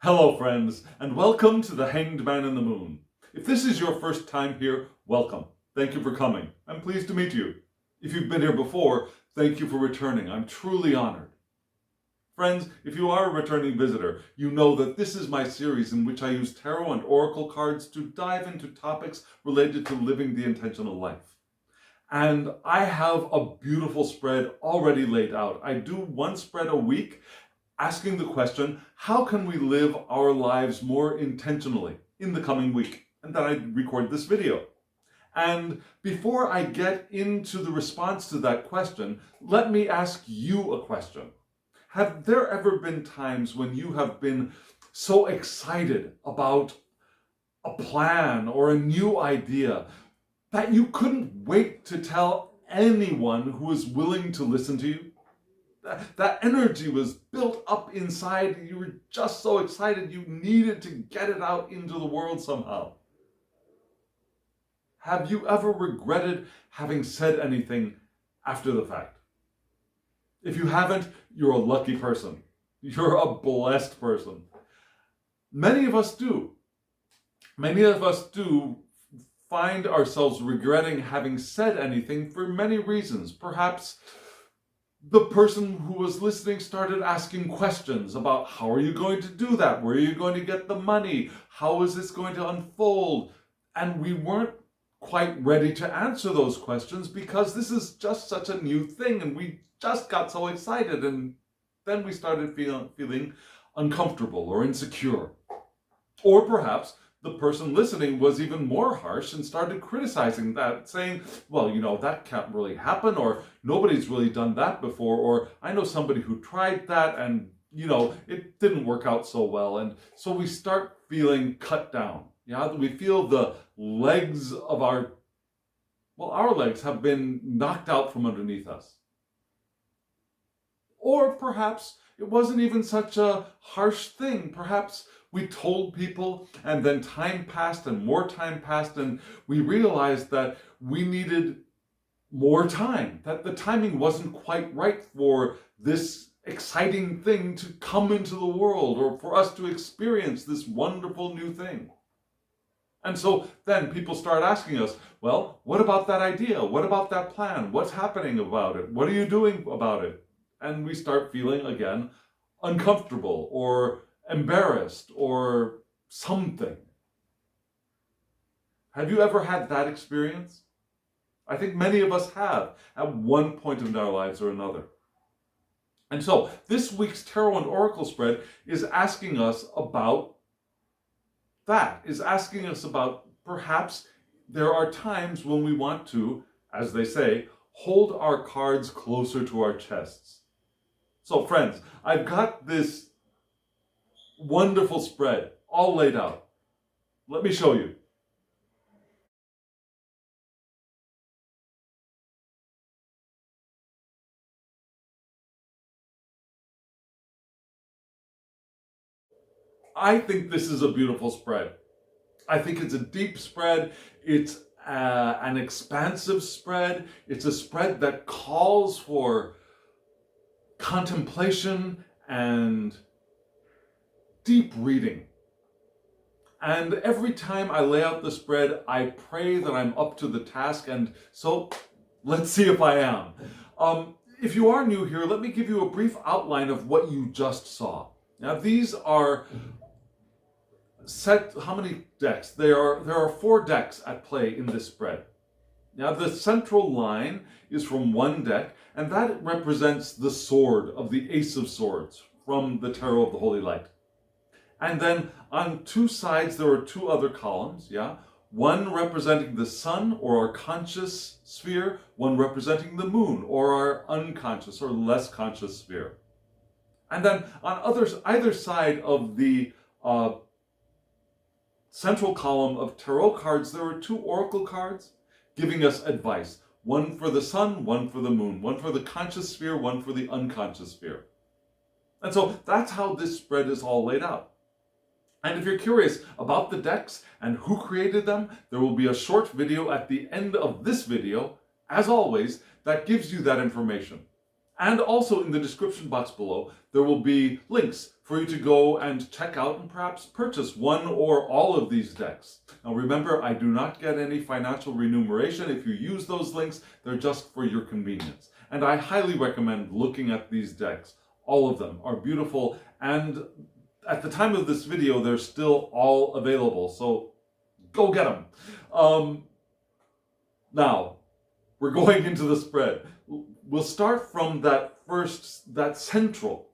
Hello friends, and welcome to the Hanged Man in the Moon. If this is your first time here, welcome. Thank you for coming. I'm pleased to meet you. If you've been here before, thank you for returning. I'm truly honored. Friends, if you are a returning visitor, you know that this is my series in which I use tarot and oracle cards to dive into topics related to living the intentional life. And I have a beautiful spread already laid out. I do one spread a week, asking the question, how can we live our lives more intentionally in the coming week? And then I record this video. And before I get into the response to that question, let me ask you a question. Have there ever been times when you have been so excited about a plan or a new idea that you couldn't wait to tell anyone who was willing to listen to you? That energy was built up inside. You were just so excited you needed to get it out into the world somehow. Have you ever regretted having said anything after the fact? If you haven't, you're a lucky person. You're a blessed person. Many of us do. Many of us do find ourselves regretting having said anything for many reasons. Perhaps the person who was listening started asking questions about how are you going to do that? Where are you going to get the money? How is this going to unfold? And we weren't quite ready to answer those questions because this is just such a new thing and we just got so excited, and then we started feeling uncomfortable or insecure. Or perhaps the person listening was even more harsh and started criticizing that, saying, well, that can't really happen, or nobody's really done that before, or I know somebody who tried that and, it didn't work out so well. And so we start feeling cut down. We feel the legs of our legs have been knocked out from underneath us. Or perhaps it wasn't even such a harsh thing. Perhaps we told people and then time passed and more time passed and we realized that we needed more time, that the timing wasn't quite right for this exciting thing to come into the world or for us to experience this wonderful new thing. And so then people start asking us, well, what about that idea? What about that plan? What's happening about it? What are you doing about it? And we start feeling again uncomfortable or embarrassed or something. Have you ever had that experience? I think many of us have at one point in our lives or another. And so this week's Tarot and Oracle spread is asking us about that, is asking us about perhaps there are times when we want to, as they say, hold our cards closer to our chests. So friends, I've got this wonderful spread all laid out. Let me show you. I think this is a beautiful spread. I think it's a deep spread. It's an expansive spread. It's a spread that calls for contemplation and deep reading. And every time I lay out the spread, I pray that I'm up to the task, and so let's see if I am. If you are new here, let me give you a brief outline of what you just saw. Now these are how many decks? There are 4 decks at play in this spread. Now the central line is from one deck, and that represents the sword of the Ace of Swords from the Tarot of the Holy Light. And then on 2 sides there are 2 other columns, one representing the sun or our conscious sphere, one representing the moon or our unconscious or less conscious sphere. And then on either side of the central column of tarot cards, there are 2 oracle cards giving us advice. One for the sun, one for the moon, one for the conscious sphere, one for the unconscious sphere. And so that's how this spread is all laid out. And if you're curious about the decks and who created them, there will be a short video at the end of this video, as always, that gives you that information. And also in the description box below, there will be links for you to go and check out and perhaps purchase one or all of these decks. Now remember, I do not get any financial remuneration if you use those links. They're just for your convenience. And I highly recommend looking at these decks. All of them are beautiful, and at the time of this video, they're still all available, so go get them. Now, we're going into the spread. We'll start from that central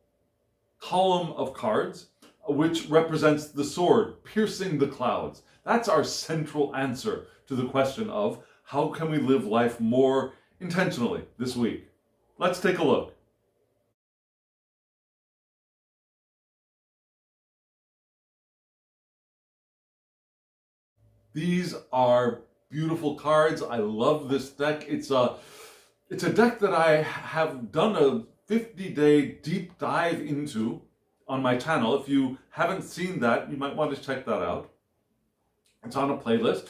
column of cards, which represents the sword piercing the clouds. That's our central answer to the question of how can we live life more intentionally this week. Let's take a look. These are beautiful cards. I love this deck. It's a deck that I have done a 50-day deep dive into on my channel. If you haven't seen that, you might want to check that out. It's on a playlist.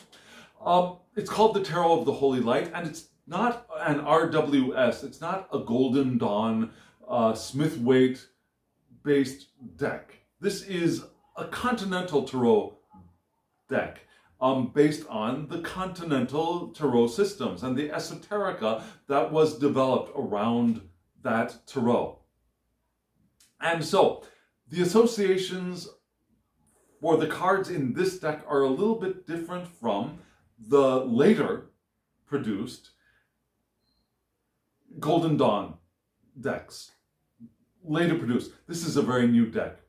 It's called the Tarot of the Holy Light, and it's not an RWS. It's not a Golden Dawn Smith-Waite based deck. This is a Continental Tarot deck. Based on the continental tarot systems and the esoterica that was developed around that tarot. And so, the associations for the cards in this deck are a little bit different from the later produced Golden Dawn decks. Later produced. This is a very new deck.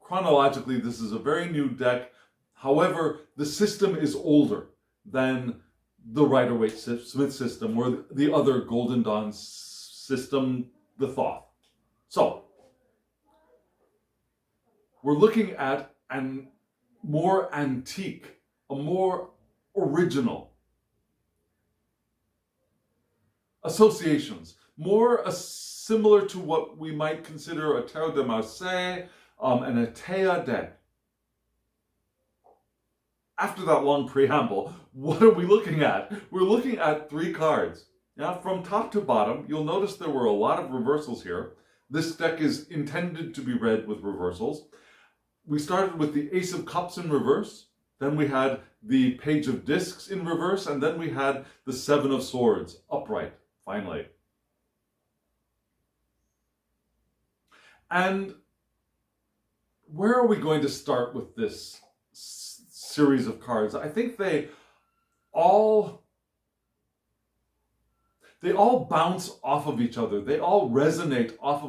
Chronologically, this is a very new deck. However, the system is older than the Rider-Waite-Smith system or the other Golden Dawn system, the Thoth. So, we're looking at a more antique, a more original associations, more similar to what we might consider a Tarot de Marseille and a Thea deck. After that long preamble, what are we looking at? We're looking at 3 cards. Now, from top to bottom, you'll notice there were a lot of reversals here. This deck is intended to be read with reversals. We started with the Ace of Cups in reverse, then we had the Page of Discs in reverse, and then we had the Seven of Swords upright, finally. And where are we going to start with this series of cards? I think they all bounce off of each other. They all resonate off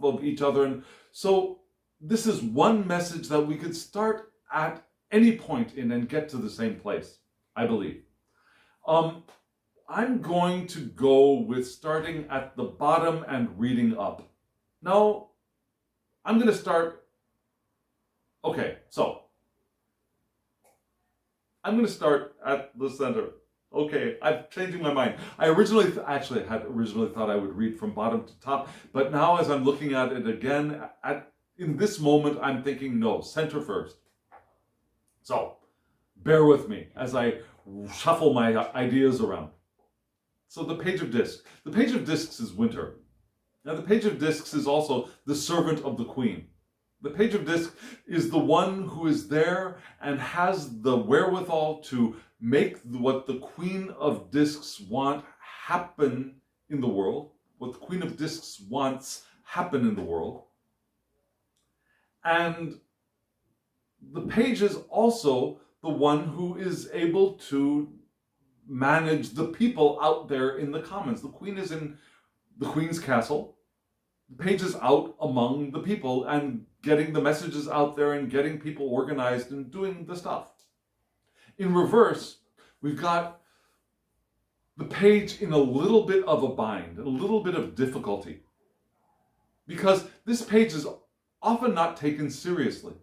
of each other. And so this is one message that we could start at any point in and get to the same place, I believe. I'm going to go with starting at the bottom and reading up. No, I'm going to start. Okay, so I'm going to start at the center. Okay, I'm changing my mind. I originally had originally thought I would read from bottom to top, but now as I'm looking at it again, in this moment, I'm thinking, no, center first. So, bear with me as I shuffle my ideas around. So the Page of Discs. The Page of Discs is winter. Now the Page of Discs is also the servant of the Queen. The Page of Discs is the one who is there and has the wherewithal to make what the Queen of Discs want happen in the world, what the Queen of Discs wants happen in the world. And the Page is also the one who is able to manage the people out there in the commons. The Queen is in the Queen's castle. The Page is out among the people and getting the messages out there and getting people organized and doing the stuff. In reverse, we've got the Page in a little bit of a bind, a little bit of difficulty. Because this Page is often not taken seriously.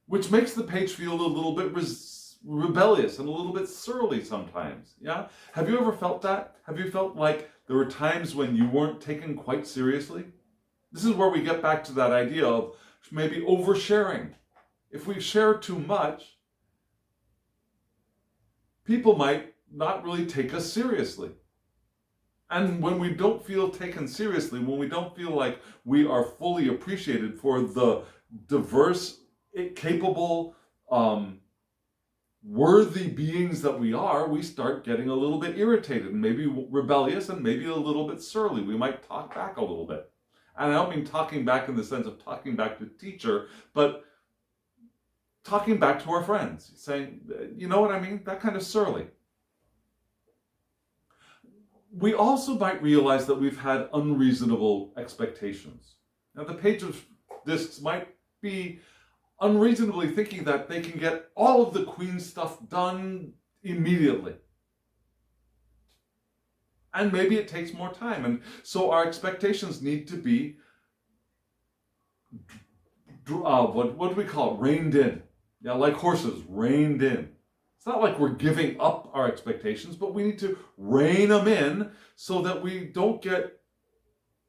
Which makes the Page feel a little bit rebellious and a little bit surly sometimes. Yeah? Have you ever felt that? Have you felt like there were times when you weren't taken quite seriously? This is where we get back to that idea of maybe oversharing. If we share too much, people might not really take us seriously. And when we don't feel taken seriously, when we don't feel like we are fully appreciated for the diverse, capable, worthy beings that we are, we start getting a little bit irritated and maybe rebellious and maybe a little bit surly. We might talk back a little bit. And I don't mean talking back in the sense of talking back to the teacher, but talking back to our friends, saying, you know what I mean? That kind of surly. We also might realize that we've had unreasonable expectations. Now, the page of discs might be unreasonably thinking that they can get all of the Queen's stuff done immediately. And maybe it takes more time. And so our expectations need to be, what do we call it? Reined in. Yeah, like horses, reined in. It's not like we're giving up our expectations, but we need to rein them in so that we don't get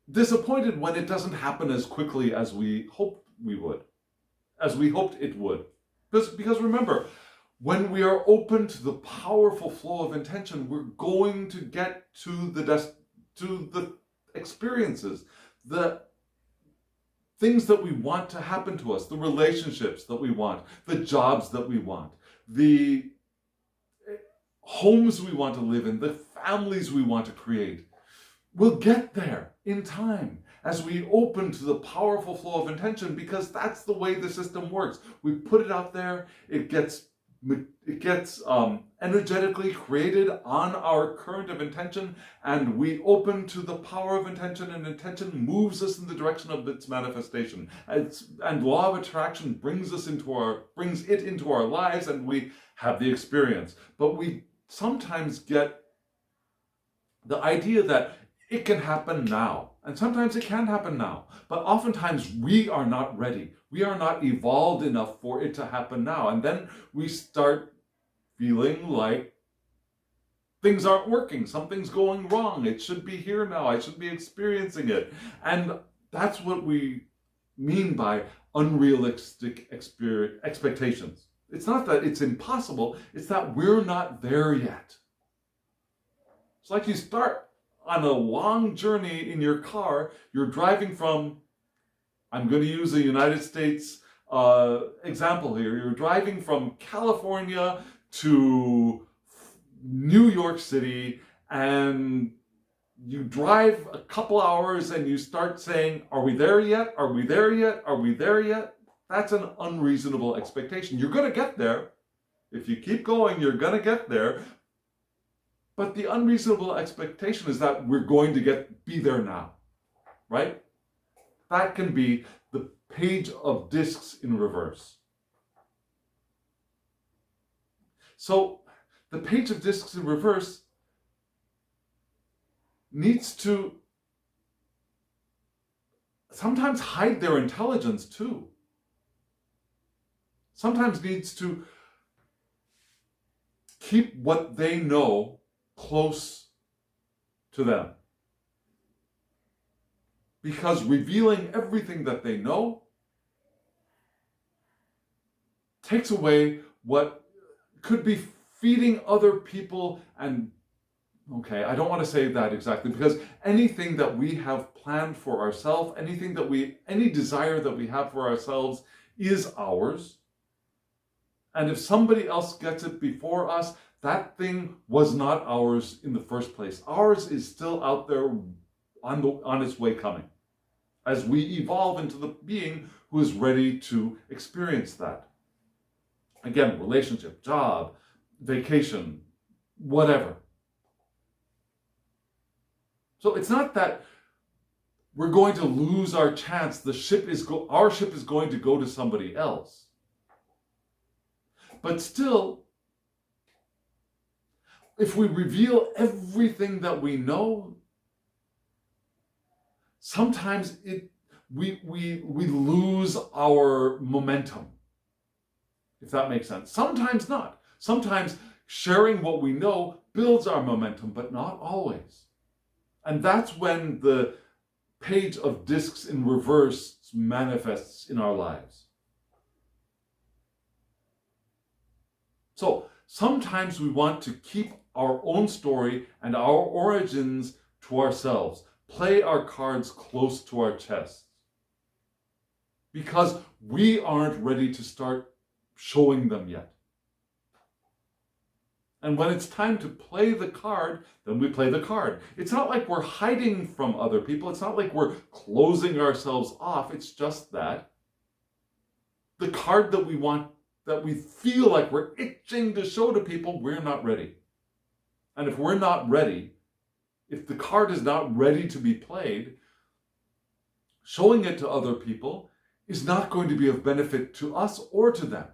disappointed when it doesn't happen as quickly as we hoped we would, as we hoped it would. Because remember, when we are open to the powerful flow of intention, we're going to get to the experiences, the things that we want to happen to us, the relationships that we want, the jobs that we want, the homes we want to live in, the families we want to create. We'll get there in time as we open to the powerful flow of intention, because that's the way the system works. We put it out there, it gets energetically created on our current of intention, and we open to the power of intention, and intention moves us in the direction of its manifestation. And law of attraction brings it into our lives, and we have the experience. But we sometimes get the idea that it can happen now. And sometimes it can happen now. But oftentimes we are not ready. We are not evolved enough for it to happen now. And then we start feeling like things aren't working. Something's going wrong. It should be here now. I should be experiencing it. And that's what we mean by unrealistic expectations. It's not that it's impossible. It's that we're not there yet. It's like you start on a long journey in your car. You're driving from, I'm going to use a United States example here. You're driving from California to New York City, and you drive a couple hours and you start saying, are we there yet? Are we there yet? Are we there yet? That's an unreasonable expectation. You're going to get there. If you keep going, you're going to get there. But the unreasonable expectation is that we're going to be there now, right? That can be the page of discs in reverse. So the page of discs in reverse needs to sometimes hide their intelligence too. Sometimes needs to keep what they know close to them. Because revealing everything that they know takes away what could be feeding other people. And okay, I don't want to say that exactly, because anything that we have planned for ourselves, any desire that we have for ourselves is ours. And if somebody else gets it before us, that thing was not ours in the first place. Ours is still out there on its way coming, as we evolve into the being who is ready to experience that. Again, relationship, job, vacation, whatever. So it's not that we're going to lose our chance. Our ship is going to go to somebody else. But still, if we reveal everything that we know, sometimes we lose our momentum, if that makes sense. Sometimes not. Sometimes sharing what we know builds our momentum, but not always. And that's when the page of discs in reverse manifests in our lives. So sometimes we want to keep our own story and our origins to ourselves, play our cards close to our chests, because we aren't ready to start showing them yet. And when it's time to play the card, then we play the card. It's not like we're hiding from other people. It's not like we're closing ourselves off. It's just that the card that we want, that we feel like we're itching to show to people, we're not ready. And if we're not ready, if the card is not ready to be played, showing it to other people is not going to be of benefit to us or to them.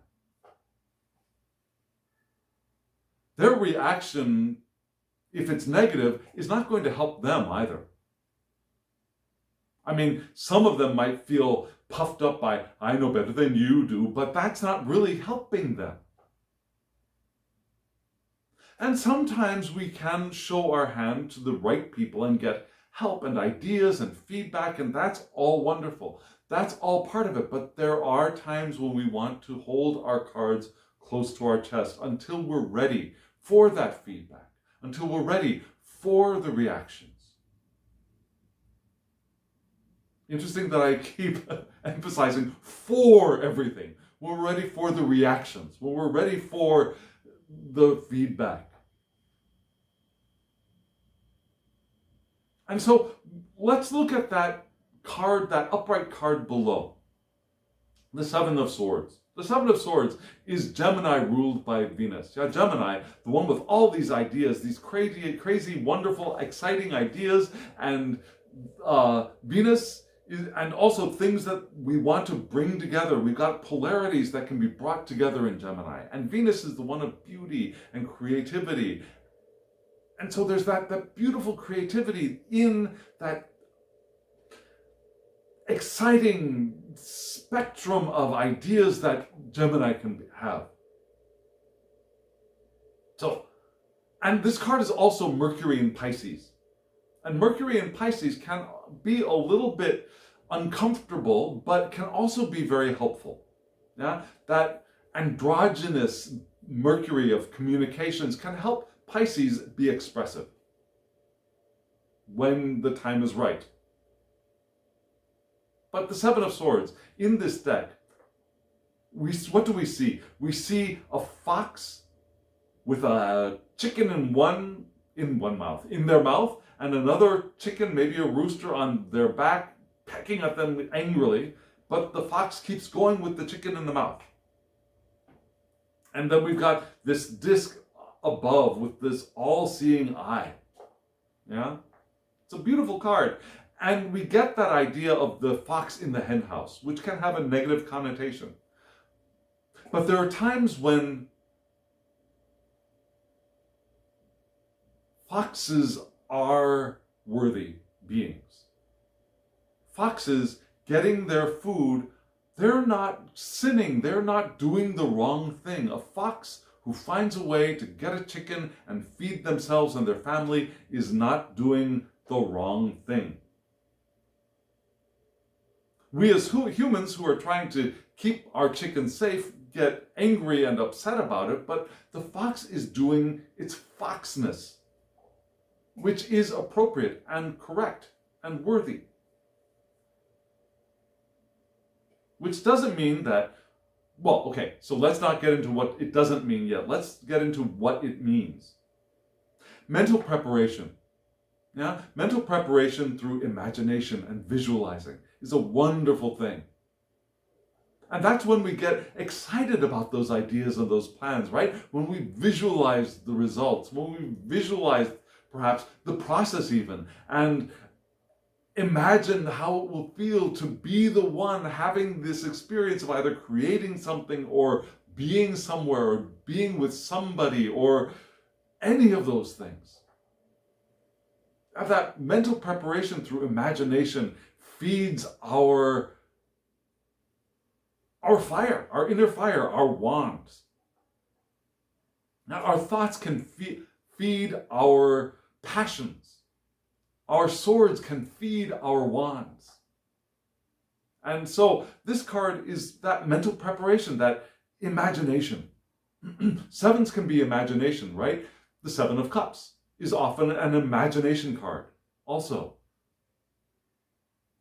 Their reaction, if it's negative, is not going to help them either. I mean, some of them might feel puffed up by, I know better than you do, but that's not really helping them. And sometimes we can show our hand to the right people and get help and ideas and feedback, and that's all wonderful. That's all part of it, but there are times when we want to hold our cards close to our chest until we're ready for that feedback, until we're ready for the reactions. Interesting that I keep emphasizing for everything. When we're ready for the reactions, when we're ready for the feedback. And so let's look at that card, that upright card below. The Seven of Swords. The Seven of Swords is Gemini ruled by Venus. Yeah, Gemini, the one with all these ideas, these crazy, wonderful, exciting ideas, and Venus and also things that we want to bring together. We've got polarities that can be brought together in Gemini. And Venus is the one of beauty and creativity. And so there's that beautiful creativity in that exciting spectrum of ideas that Gemini can have. So, and this card is also Mercury in Pisces. And Mercury in Pisces can be a little bit uncomfortable, but can also be very helpful. Yeah? That androgynous Mercury of communications can help Pisces be expressive when the time is right. But the Seven of Swords, in this deck, what do we see? We see a fox with a chicken in their mouth, and another chicken, maybe a rooster, on their back, pecking at them angrily, but the fox keeps going with the chicken in the mouth. And then we've got this disc above with this all-seeing eye. Yeah? It's a beautiful card. And we get that idea of the fox in the hen house, which can have a negative connotation. But there are times when foxes are worthy beings. Foxes getting their food, they're not sinning, they're not doing the wrong thing. A fox who finds a way to get a chicken and feed themselves and their family is not doing the wrong thing. We as humans who are trying to keep our chickens safe get angry and upset about it, but the fox is doing its foxness, which is appropriate and correct and worthy. Which doesn't mean that, well, okay, so let's not get into what it doesn't mean yet. Let's get into what it means. Mental preparation. Yeah? Mental preparation through imagination and visualizing is a wonderful thing. And that's when we get excited about those ideas and those plans, right? When we visualize the results, when we visualize perhaps the process even, and imagine how it will feel to be the one having this experience of either creating something or being somewhere or being with somebody or any of those things. Have that mental preparation through imagination feeds our fire, our inner fire, our wands. Now, our thoughts can feed our passions. Our swords can feed our wands. And so this card is that mental preparation, that imagination. Sevens can be imagination, right? The Seven of Cups is often an imagination card. also.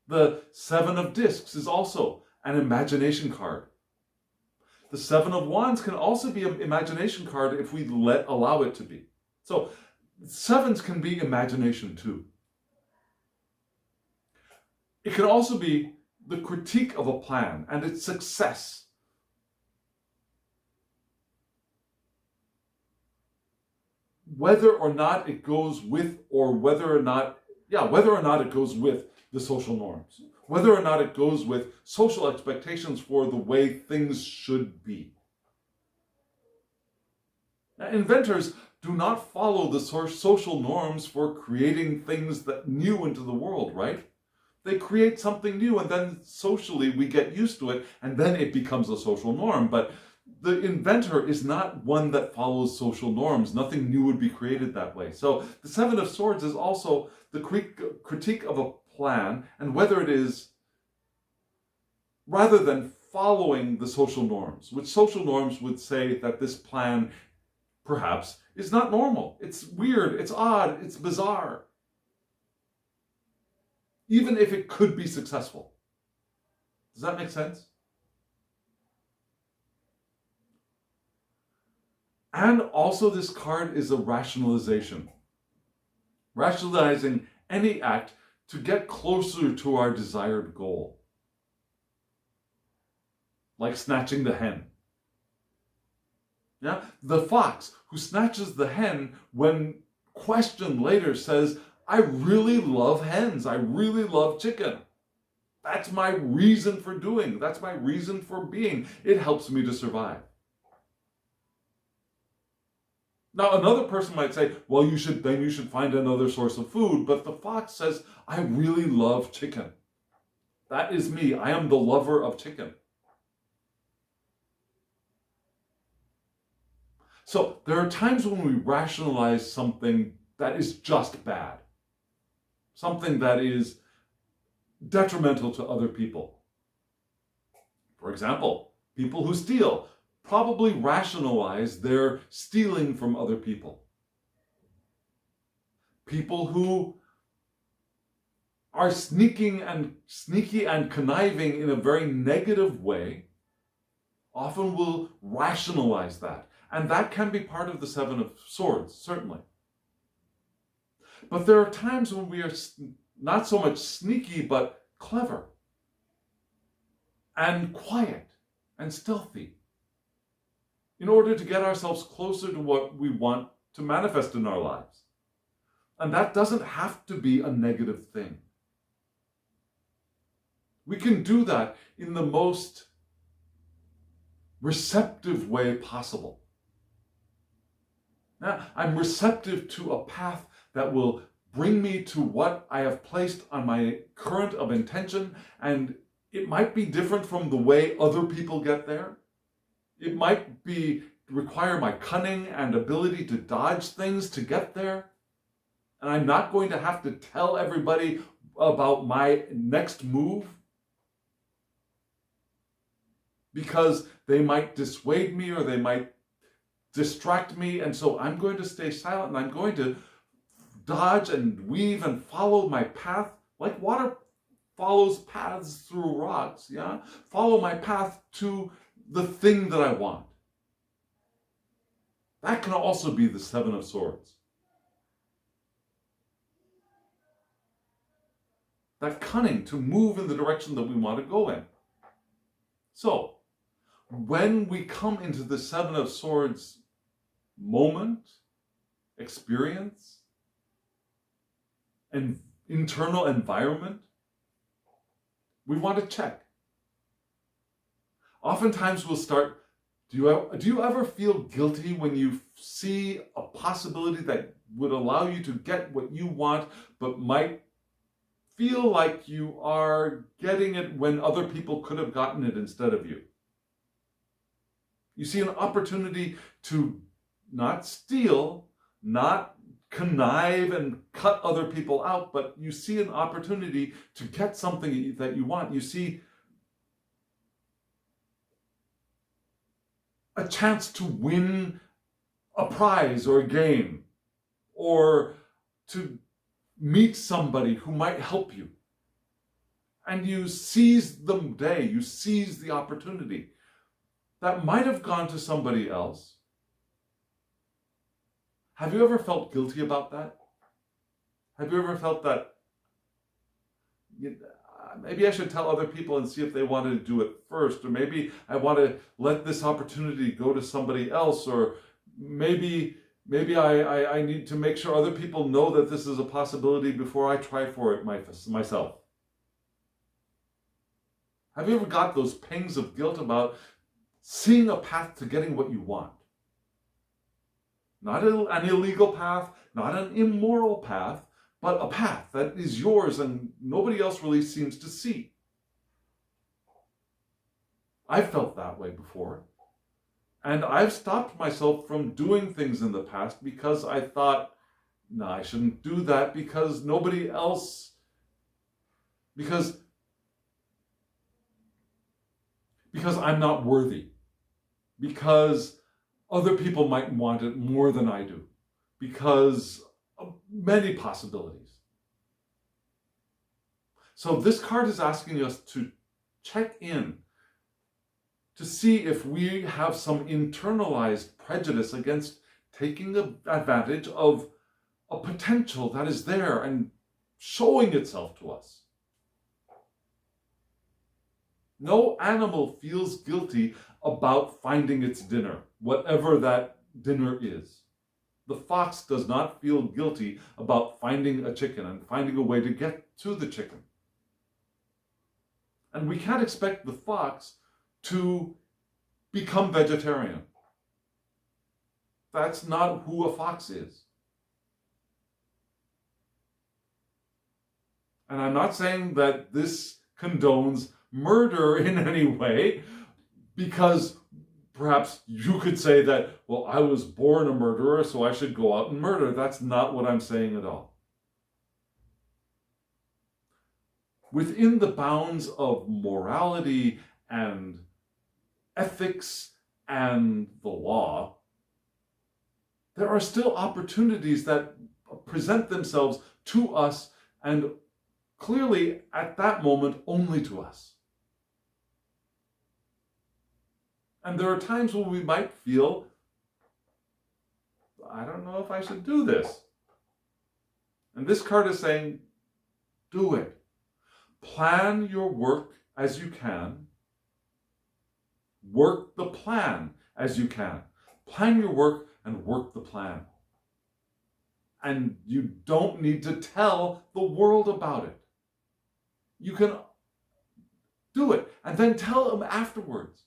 The Seven of Discs is also an imagination card. The Seven of Wands can also be an imagination card if we allow it to be. So sevens can be imagination too. It can also be the critique of a plan and its success. Whether or not it goes with, or whether or not it goes with the social norms, whether or not it goes with social expectations for the way things should be. Now, inventors do not follow the social norms for creating things that new into the world, right? They create something new, and then socially we get used to it, and then it becomes a social norm. But the inventor is not one that follows social norms. Nothing new would be created that way. So the Seven of Swords is also the critique of a plan, and whether it is, rather than following the social norms, which social norms would say that this plan perhaps is not normal. It's weird, it's odd, it's bizarre. Even if it could be successful. Does that make sense? And also this card is a rationalization. Rationalizing any act to get closer to our desired goal. Like snatching the hen. Yeah? The fox who snatches the hen, when questioned later, says, I really love hens. I really love chicken. That's my reason for doing. That's my reason for being. It helps me to survive. Now, another person might say, well, you should find another source of food. But the fox says, I really love chicken. That is me. I am the lover of chicken. So there are times when we rationalize something that is just bad. Something that is detrimental to other people. For example, people who steal probably rationalize their stealing from other people. People who are sneaky and conniving in a very negative way often will rationalize that. And that can be part of the Seven of Swords, certainly. But there are times when we are not so much sneaky, but clever and quiet and stealthy in order to get ourselves closer to what we want to manifest in our lives. And that doesn't have to be a negative thing. We can do that in the most receptive way possible. Now, I'm receptive to a path that will bring me to what I have placed on my current of intention, and it might be different from the way other people get there. It might require my cunning and ability to dodge things to get there. And I'm not going to have to tell everybody about my next move because they might dissuade me or they might distract me. And so I'm going to stay silent and I'm going to dodge and weave and follow my path like water follows paths through rocks. Yeah, follow my path to the thing that I want. That can also be the Seven of Swords. That cunning to move in the direction that we want to go in. So, when we come into the Seven of Swords moment, experience, and internal environment, we want to check. Oftentimes we'll start, do you ever feel guilty when you see a possibility that would allow you to get what you want, but might feel like you are getting it when other people could have gotten it instead of you? You see an opportunity to not steal, not connive and cut other people out, but you see an opportunity to get something that you want. You see a chance to win a prize or a game, or to meet somebody who might help you. And you seize the day, you seize the opportunity that might have gone to somebody else. Have you ever felt guilty about that? Have you ever felt that maybe I should tell other people and see if they want to do it first, or maybe I want to let this opportunity go to somebody else, or maybe I need to make sure other people know that this is a possibility before I try for it myself? Have you ever got those pangs of guilt about seeing a path to getting what you want? Not an illegal path, not an immoral path, but a path that is yours and nobody else really seems to see. I've felt that way before. And I've stopped myself from doing things in the past because I thought, no, I shouldn't do that because nobody else, because I'm not worthy, because other people might want it more than I do, because of many possibilities. So this card is asking us to check in to see if we have some internalized prejudice against taking advantage of a potential that is there and showing itself to us. No animal feels guilty about finding its dinner, whatever that dinner is. The fox does not feel guilty about finding a chicken and finding a way to get to the chicken. And we can't expect the fox to become vegetarian. That's not who a fox is. And I'm not saying that this condones murder in any way, because perhaps you could say that, well, I was born a murderer, so I should go out and murder. That's not what I'm saying at all. Within the bounds of morality and ethics and the law, there are still opportunities that present themselves to us, and clearly at that moment only to us. And there are times when we might feel, I don't know if I should do this. And this card is saying, do it. Plan your work as you can. Work the plan as you can. Plan your work and work the plan. And you don't need to tell the world about it. You can do it and then tell them afterwards.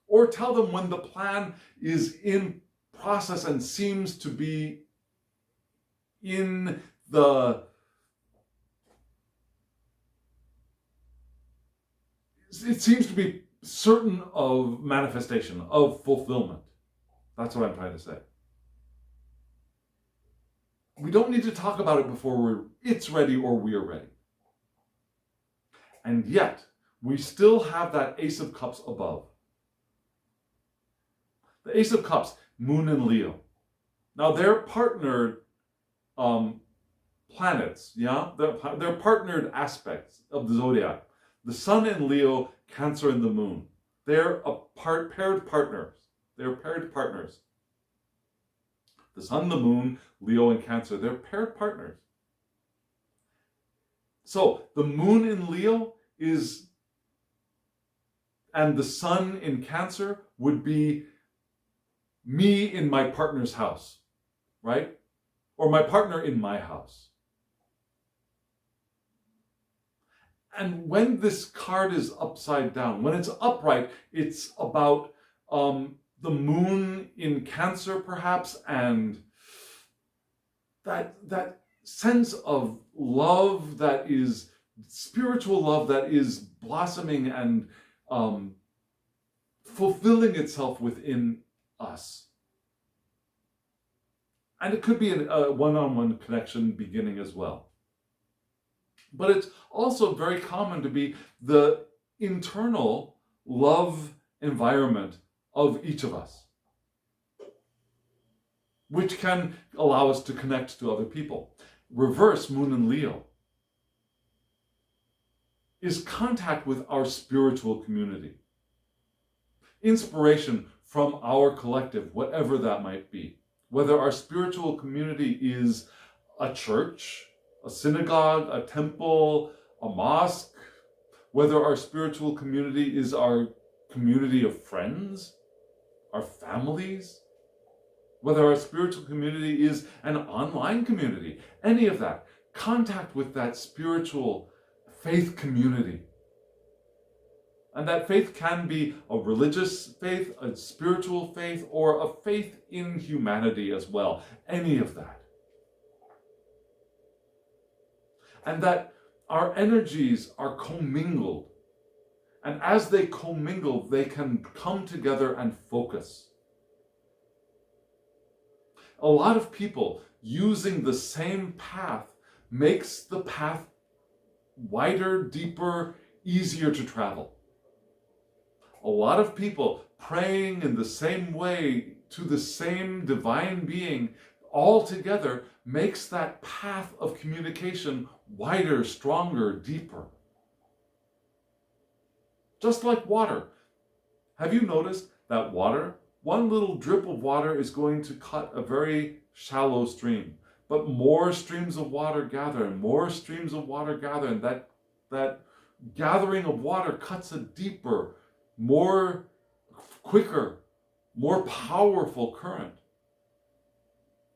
Or tell them when the plan is in process and seems to be in the... It seems to be certain of manifestation, of fulfillment. That's what I'm trying to say. We don't need to talk about it before it's ready or we are ready. And yet, we still have that Ace of Cups above. The Ace of Cups, Moon and Leo. Now they're partnered planets, yeah? They're partnered aspects of the zodiac. The Sun and Leo, Cancer and the Moon. They're paired partners. They're paired partners. The Sun, the Moon, Leo and Cancer, they're paired partners. So the Moon in Leo is, and the Sun in Cancer would be me in my partner's house, right? Or my partner in my house. And when this card is upside down, when it's upright, it's about the moon in Cancer, perhaps, and that sense of love that is spiritual love that is blossoming and fulfilling itself within us. And it could be a one-on-one connection beginning as well. But it's also very common to be the internal love environment of each of us, which can allow us to connect to other people. reverse moon in Leo is contact with our spiritual community. Inspiration from our collective, whatever that might be. Whether our spiritual community is a church, a synagogue, a temple, a mosque, whether our spiritual community is our community of friends, our families, whether our spiritual community is an online community, any of that, contact with that spiritual faith community. And that faith can be a religious faith, a spiritual faith, or a faith in humanity as well. Any of that. And that our energies are commingled. And as they commingle, they can come together and focus. A lot of people using the same path makes the path wider, deeper, easier to travel. A lot of people praying in the same way to the same divine being all together makes that path of communication wider, stronger, deeper. Just like water. Have you noticed that water, one little drip of water is going to cut a very shallow stream, but more streams of water gather and more streams of water gather, and that gathering of water cuts a deeper, more quicker, more powerful current.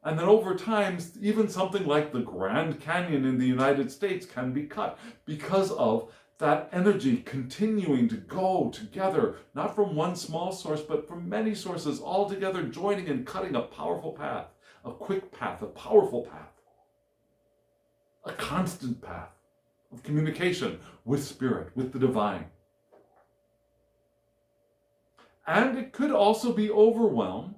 And then over time, even something like the Grand Canyon in the United States can be cut because of that energy continuing to go together, not from one small source, but from many sources, all together joining and cutting a powerful path, a quick path, a powerful path, a constant path of communication with spirit, with the divine. And it could also be overwhelmed.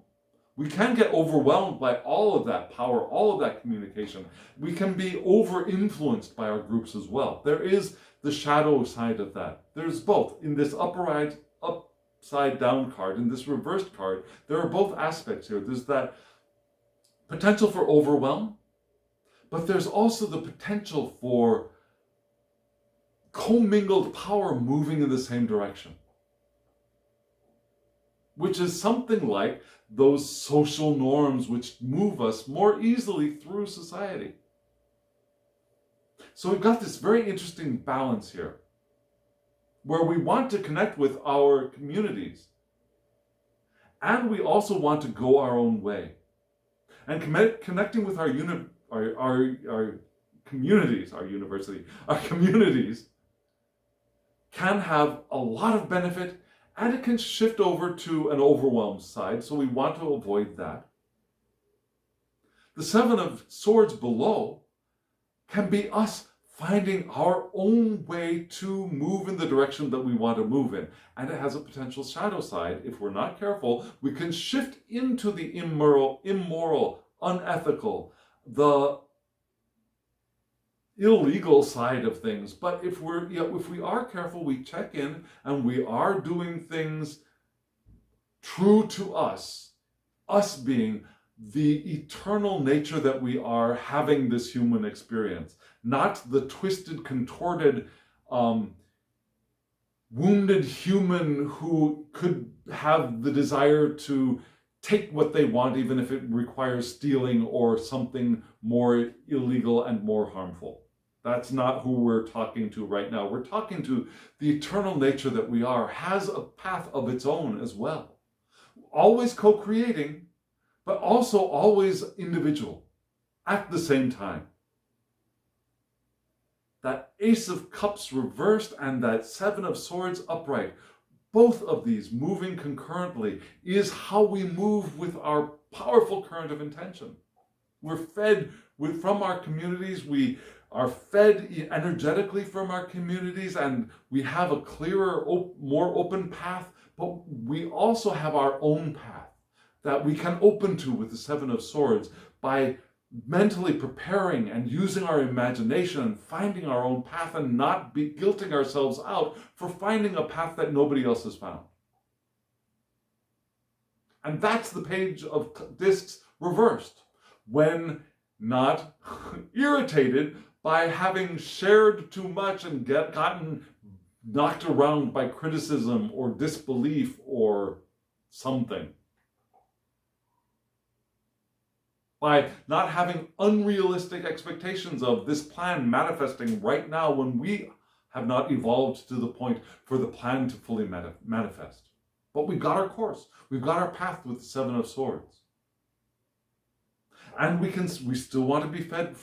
We can get overwhelmed by all of that power, all of that communication. We can be over-influenced by our groups as well. There is the shadow side of that. There's both. In this upside down card, in this reversed card, there are both aspects here. There's that potential for overwhelm, but there's also the potential for commingled power moving in the same direction, which is something like those social norms which move us more easily through society. So we've got this very interesting balance here, where we want to connect with our communities, and we also want to go our own way. And connecting with our communities, our university, our communities, can have a lot of benefit, and it can shift over to an overwhelmed side, so we want to avoid that. The Seven of Swords below can be us finding our own way to move in the direction that we want to move in. And it has a potential shadow side. If we're not careful, we can shift into the immoral, unethical, the illegal side of things. But if we are careful, we check in and we are doing things true to us being the eternal nature that we are having this human experience, not the twisted, contorted, wounded human who could have the desire to take what they want, even if it requires stealing or something more illegal and more harmful. That's not who we're talking to right now. We're talking to the eternal nature that we are, has a path of its own as well. Always co-creating, but also always individual at the same time. That Ace of Cups reversed and that Seven of Swords upright, both of these moving concurrently, is how we move with our powerful current of intention. We're fed from our communities, we are fed energetically from our communities, and we have a clearer, more open path, but we also have our own path that we can open to with the Seven of Swords by mentally preparing and using our imagination and finding our own path and not guilting ourselves out for finding a path that nobody else has found. And that's the Page of Discs reversed. When not irritated by having shared too much and gotten knocked around by criticism or disbelief or something. By not having unrealistic expectations of this plan manifesting right now when we have not evolved to the point for the plan to fully manifest. But we've got our course. We've got our path with the Seven of Swords. And we still want to be fed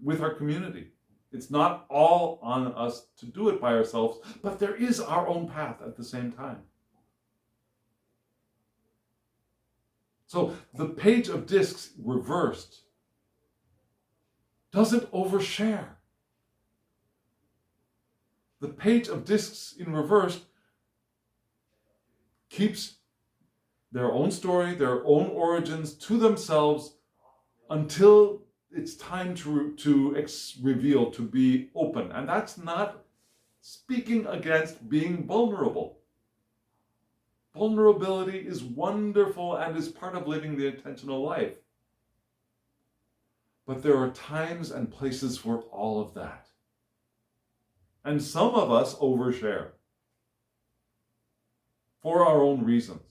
with our community. It's not all on us to do it by ourselves, but there is our own path at the same time. So the Page of Discs reversed doesn't overshare. The Page of Discs in reverse keeps their own story, their own origins to themselves until it's time to reveal, to be open. And that's not speaking against being vulnerable. Vulnerability is wonderful and is part of living the intentional life. But there are times and places for all of that. And some of us overshare for our own reasons.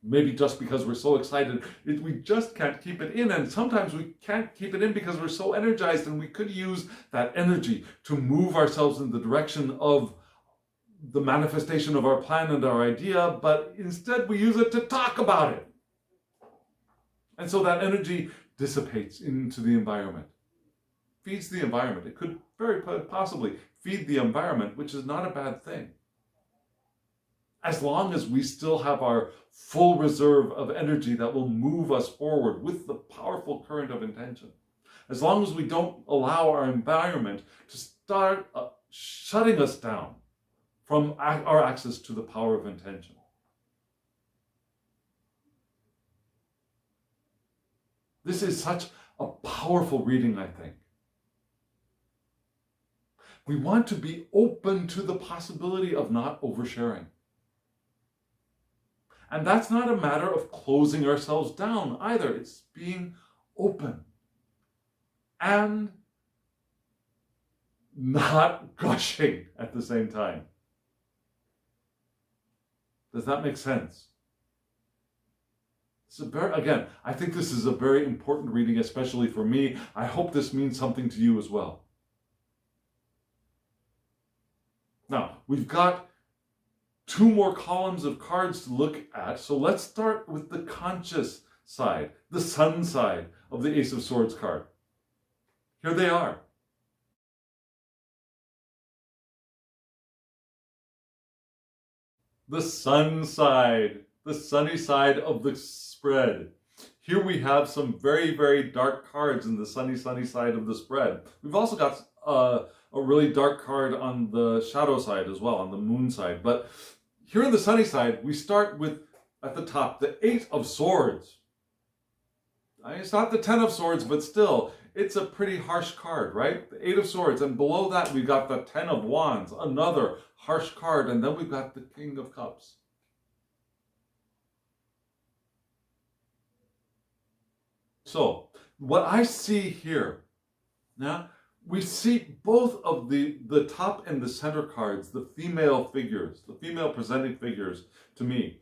Maybe just because we're so excited, we just can't keep it in. And sometimes we can't keep it in because we're so energized, and we could use that energy to move ourselves in the direction of the manifestation of our plan and our idea, but instead we use it to talk about it. And so that energy dissipates into the environment, feeds the environment. It could very possibly feed the environment, which is not a bad thing. As long as we still have our full reserve of energy that will move us forward with the powerful current of intention. As long as we don't allow our environment to start shutting us down from our access to the power of intention. This is such a powerful reading, I think. We want to be open to the possibility of not oversharing. And that's not a matter of closing ourselves down either. It's being open and not gushing at the same time. Does that make sense? Again, I think this is a very important reading, especially for me. I hope this means something to you as well. Now, we've got 2 more columns of cards to look at. So let's start with the conscious side, the sun side of the Ace of Swords card. Here they are. The sun side, the sunny side of the spread. Here we have some very, very dark cards in the sunny side of the spread. We've also got a really dark card on the shadow side as well, on the moon side. But here on the sunny side, we start with, at the top, the 8 of Swords. It's not the 10 of Swords, but still, it's a pretty harsh card, right? The 8 of Swords, and below that we've got the 10 of Wands, another harsh card, and then we've got the King of Cups. So, what I see here, now, we see both of the top and the center cards, the female figures, the female presenting figures to me.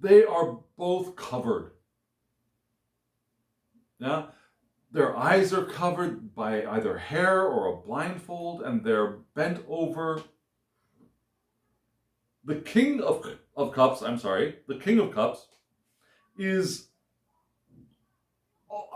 They are both covered. Now, their eyes are covered by either hair or a blindfold, and they're bent over. The King of Cups, the King of Cups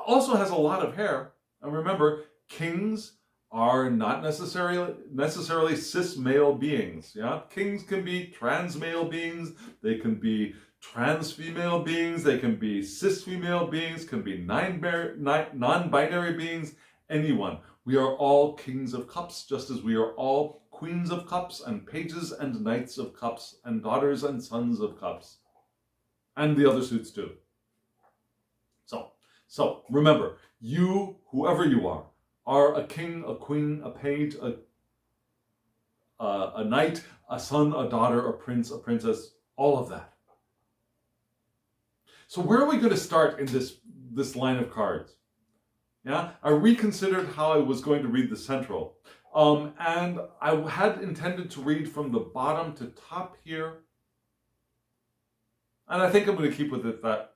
also has a lot of hair. And remember, kings are not necessarily cis male beings. Yeah, kings can be trans male beings. They can be trans female beings. They can be cis female beings. Can be non-binary beings. Anyone. We are all kings of cups, just as we are all queens of cups and pages and knights of cups and daughters and sons of cups, and the other suits too. So remember, you, whoever you are a king, a queen, a page, a knight, a son, a daughter, a prince, a princess, all of that. So where are we going to start in this line of cards? Yeah, I reconsidered how I was going to read the central. And I had intended to read from the bottom to top here. And I think I'm going to keep with it that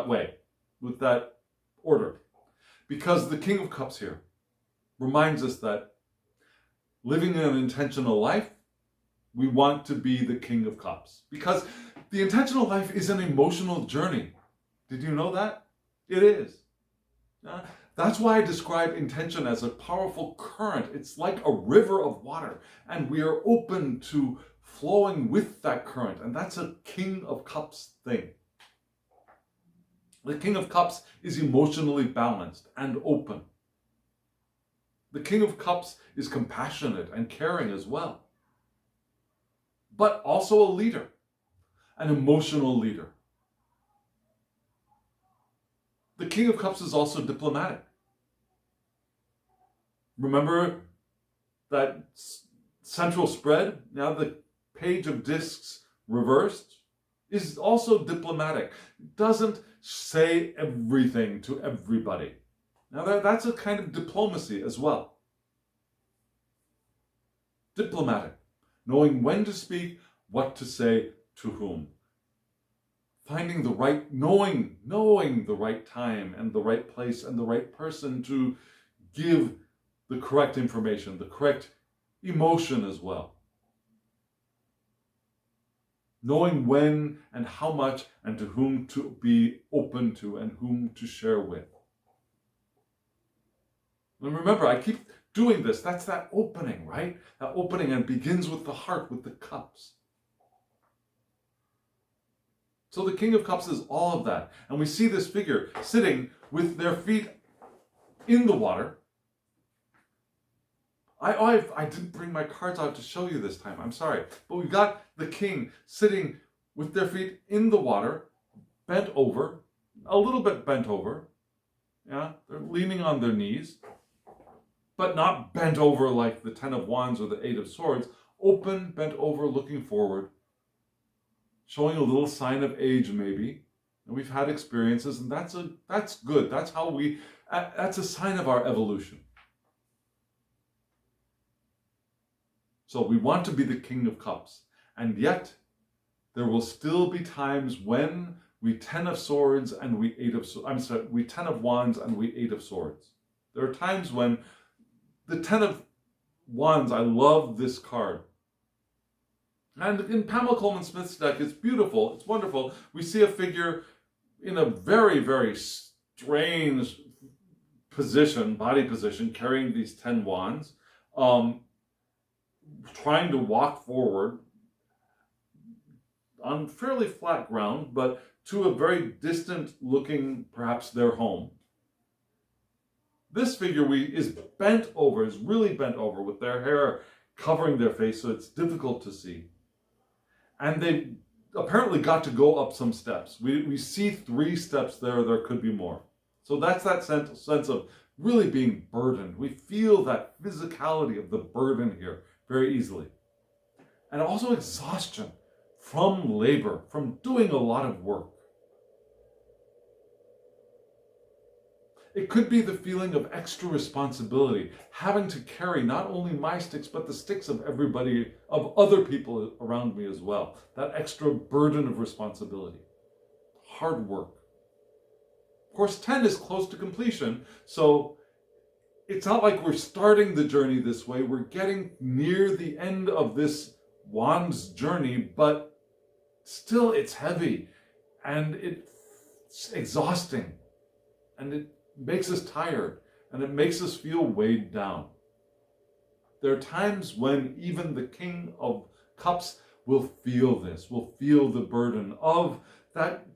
way, with that order. Because the King of Cups here reminds us that living an intentional life, we want to be the King of Cups. Because the intentional life is an emotional journey. Did you know that? It is. That's why I describe intention as a powerful current. It's like a river of water, and we are open to flowing with that current. And that's a King of Cups thing. The King of Cups is emotionally balanced and open. The King of Cups is compassionate and caring as well. But also a leader, an emotional leader. The King of Cups is also diplomatic. Remember that central spread? Now the page of discs reversed is also diplomatic. It doesn't say everything to everybody. Now that's a kind of diplomacy as well. Diplomatic, knowing when to speak, what to say, to whom. Finding the right, knowing the right time and the right place and the right person to give the correct information, the correct emotion as well. Knowing when and how much and to whom to be open to and whom to share with. And remember, I keep doing this. That's that opening, right? That opening, and begins with the heart, with the cups. So the King of Cups is all of that. And we see this figure sitting with their feet in the water. I didn't bring my cards out to show you this time. I'm sorry. But we've got the king sitting with their feet in the water, bent over, a little bit bent over. Yeah, they're leaning on their knees, but not bent over like the Ten of Wands or the Eight of Swords. Open, bent over, looking forward. Showing a little sign of age, maybe. And we've had experiences, and that's good. That's a sign of our evolution. So we want to be the King of Cups, and yet there will still be times when we Ten of Swords and we we Ten of Wands and we Eight of Swords. There are times when the Ten of Wands, I love this card. And in Pamela Coleman Smith's deck, it's beautiful, it's wonderful. We see a figure in a very, very strange position, body position, carrying these 10 wands, trying to walk forward on fairly flat ground, but to a very distant looking, perhaps their home. This figure is bent over, is really bent over, with their hair covering their face, so it's difficult to see. And they apparently got to go up some steps. We see 3 steps there could be more. So that's that sense of really being burdened. We feel that physicality of the burden here very easily. And also exhaustion from labor, from doing a lot of work. It could be the feeling of extra responsibility, having to carry not only my sticks, but the sticks of everybody, of other people around me as well. That extra burden of responsibility. Hard work. Of course, 10 is close to completion, so it's not like we're starting the journey this way. We're getting near the end of this wand's journey, but still it's heavy, and it's exhausting, and it makes us tired, and it makes us feel weighed down. There are times when even the King of Cups will feel this, will feel the burden of that,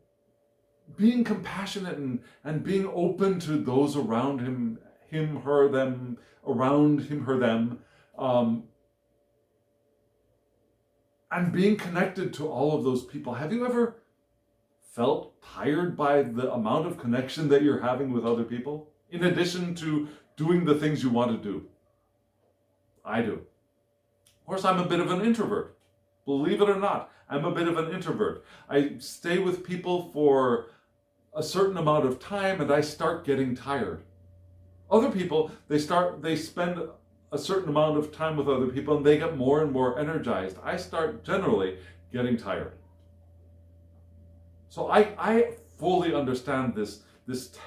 being compassionate and being open to those around him, her, them, around him, her, them, and being connected to all of those people. Have you ever felt tired by the amount of connection that you're having with other people, in addition to doing the things you want to do? I do. Of course, I'm a bit of an introvert. Believe it or not, I'm a bit of an introvert. I stay with people for a certain amount of time and I start getting tired. Other people, they spend a certain amount of time with other people and they get more and more energized. I start generally getting tired. So I fully understand this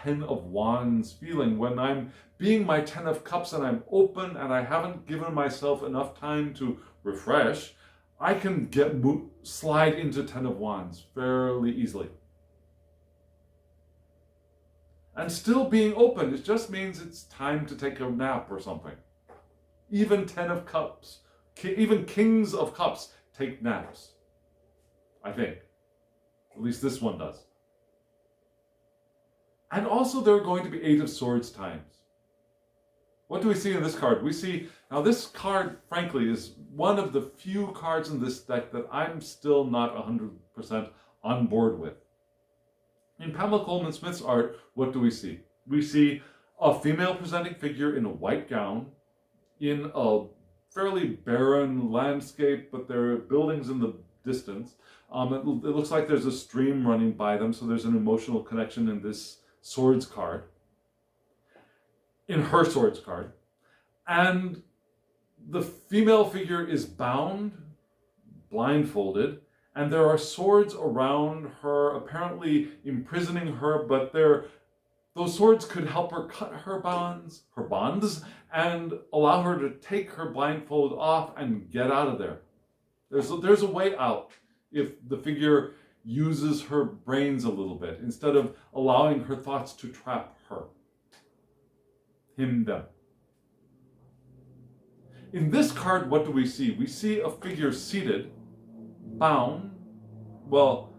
Ten of Wands feeling when I'm being my Ten of Cups and I'm open and I haven't given myself enough time to refresh. I can slide into Ten of Wands fairly easily. And still being open, it just means it's time to take a nap or something. Even Ten of Cups, even Kings of Cups take naps, I think. At least this one does. And also there are going to be Eight of Swords times. What do we see in this card? We see, now this card, frankly, is one of the few cards in this deck that I'm still not 100% on board with. In Pamela Coleman Smith's art, what do we see? We see a female presenting figure in a white gown in a fairly barren landscape, but there are buildings in the distance. It looks like there's a stream running by them, so there's an emotional connection in this swords card, in her swords card. And the female figure is bound, blindfolded, and there are swords around her, apparently imprisoning her, but those swords could help her cut her bonds, and allow her to take her blindfold off and get out of there. There's a way out if the figure uses her brains a little bit, instead of allowing her thoughts to trap her. Them. In this card, what do we see? We see a figure seated, bound, well,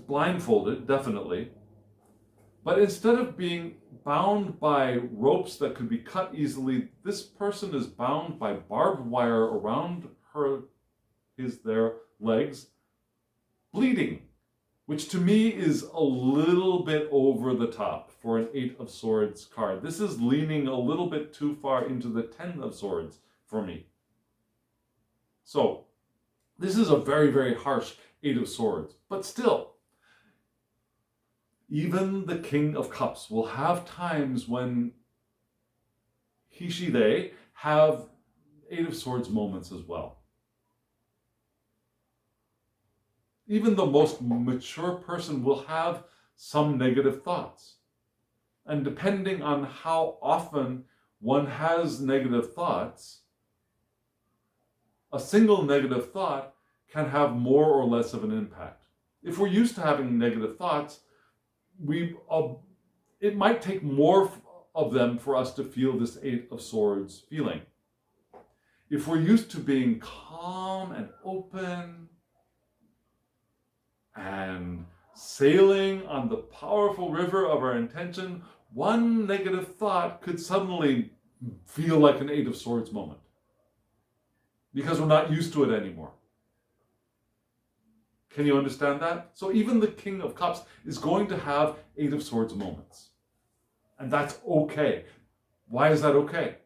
blindfolded, definitely. But instead of being bound by ropes that could be cut easily, this person is bound by barbed wire around their legs, bleeding, which to me is a little bit over the top for an Eight of Swords card. This is leaning a little bit too far into the Ten of Swords for me. So, this is a very, very harsh Eight of Swords. But still, even the King of Cups will have times when he, she, they have Eight of Swords moments as well. Even the most mature person will have some negative thoughts. And depending on how often one has negative thoughts, a single negative thought can have more or less of an impact. If we're used to having negative thoughts, it might take more of them for us to feel this Eight of Swords feeling. If we're used to being calm and open and sailing on the powerful river of our intention, one negative thought could suddenly feel like an Eight of Swords moment, because we're not used to it anymore. Can you understand that? So even the King of Cups is going to have Eight of Swords moments. And that's okay. Why is that okay?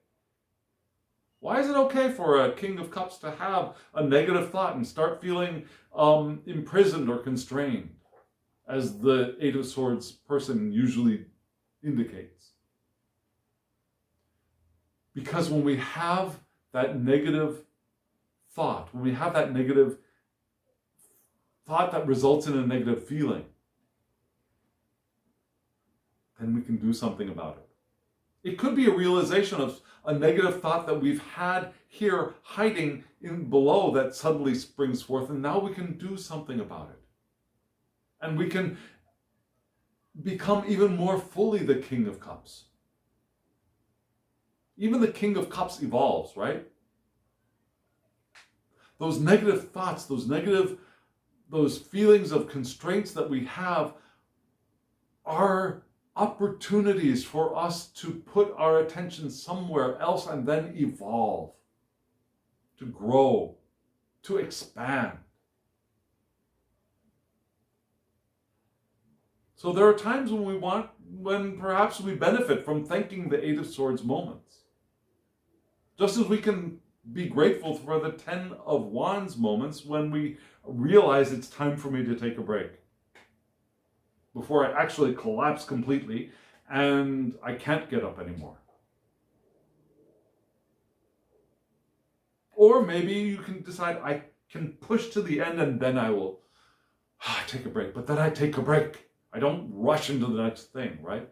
Why is it okay for a King of Cups to have a negative thought and start feeling imprisoned or constrained, as the Eight of Swords person usually indicates? Because when we have that negative thought, when we have that negative thought that results in a negative feeling, then we can do something about it. It could be a realization of a negative thought that we've had here hiding in below that suddenly springs forth, and now we can do something about it. And we can become even more fully the King of Cups. Even the King of Cups evolves, right? Those negative thoughts, those feelings of constraints that we have are opportunities for us to put our attention somewhere else and then evolve, to grow, to expand. So there are times when perhaps we benefit from thanking the Eight of Swords moments. Just as we can be grateful for the 10 of Wands moments when we realize it's time for me to take a break, before I actually collapse completely and I can't get up anymore. Or maybe you can decide I can push to the end and then I will take a break. But then I take a break. I don't rush into the next thing, right?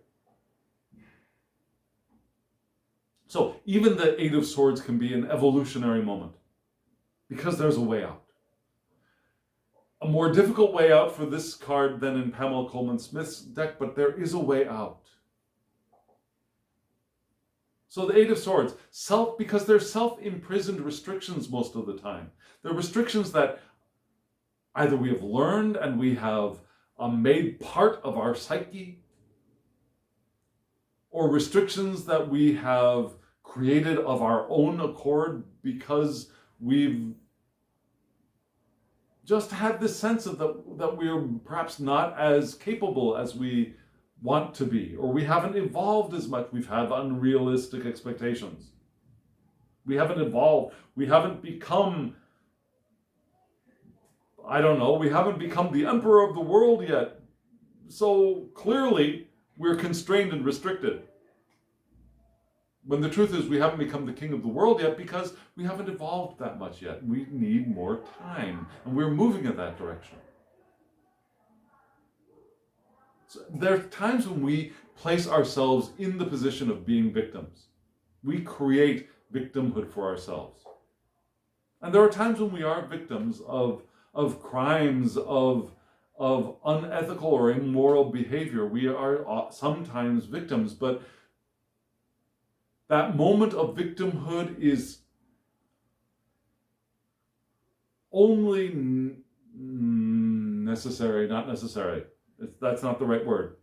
So even the Eight of Swords can be an evolutionary moment because there's a way out. A more difficult way out for this card than in Pamela Coleman Smith's deck, but there is a way out. So the Eight of Swords, because they're self-imprisoned restrictions most of the time. They're restrictions that either we have learned and we have made part of our psyche, or restrictions that we have created of our own accord because we've just had this sense of that we're perhaps not as capable as we want to be, or we haven't evolved as much. We've had unrealistic expectations. We haven't evolved. We haven't become, we haven't become the emperor of the world yet. So clearly, we're constrained and restricted. When the truth is, we haven't become the king of the world yet because we haven't evolved that much yet. We need more time, and we're moving in that direction. So there are times when we place ourselves in the position of being victims. We create victimhood for ourselves. And there are times when we are victims of crimes, of unethical or immoral behavior. We are sometimes victims, but that moment of victimhood is only necessary, not necessary. That's not the right word.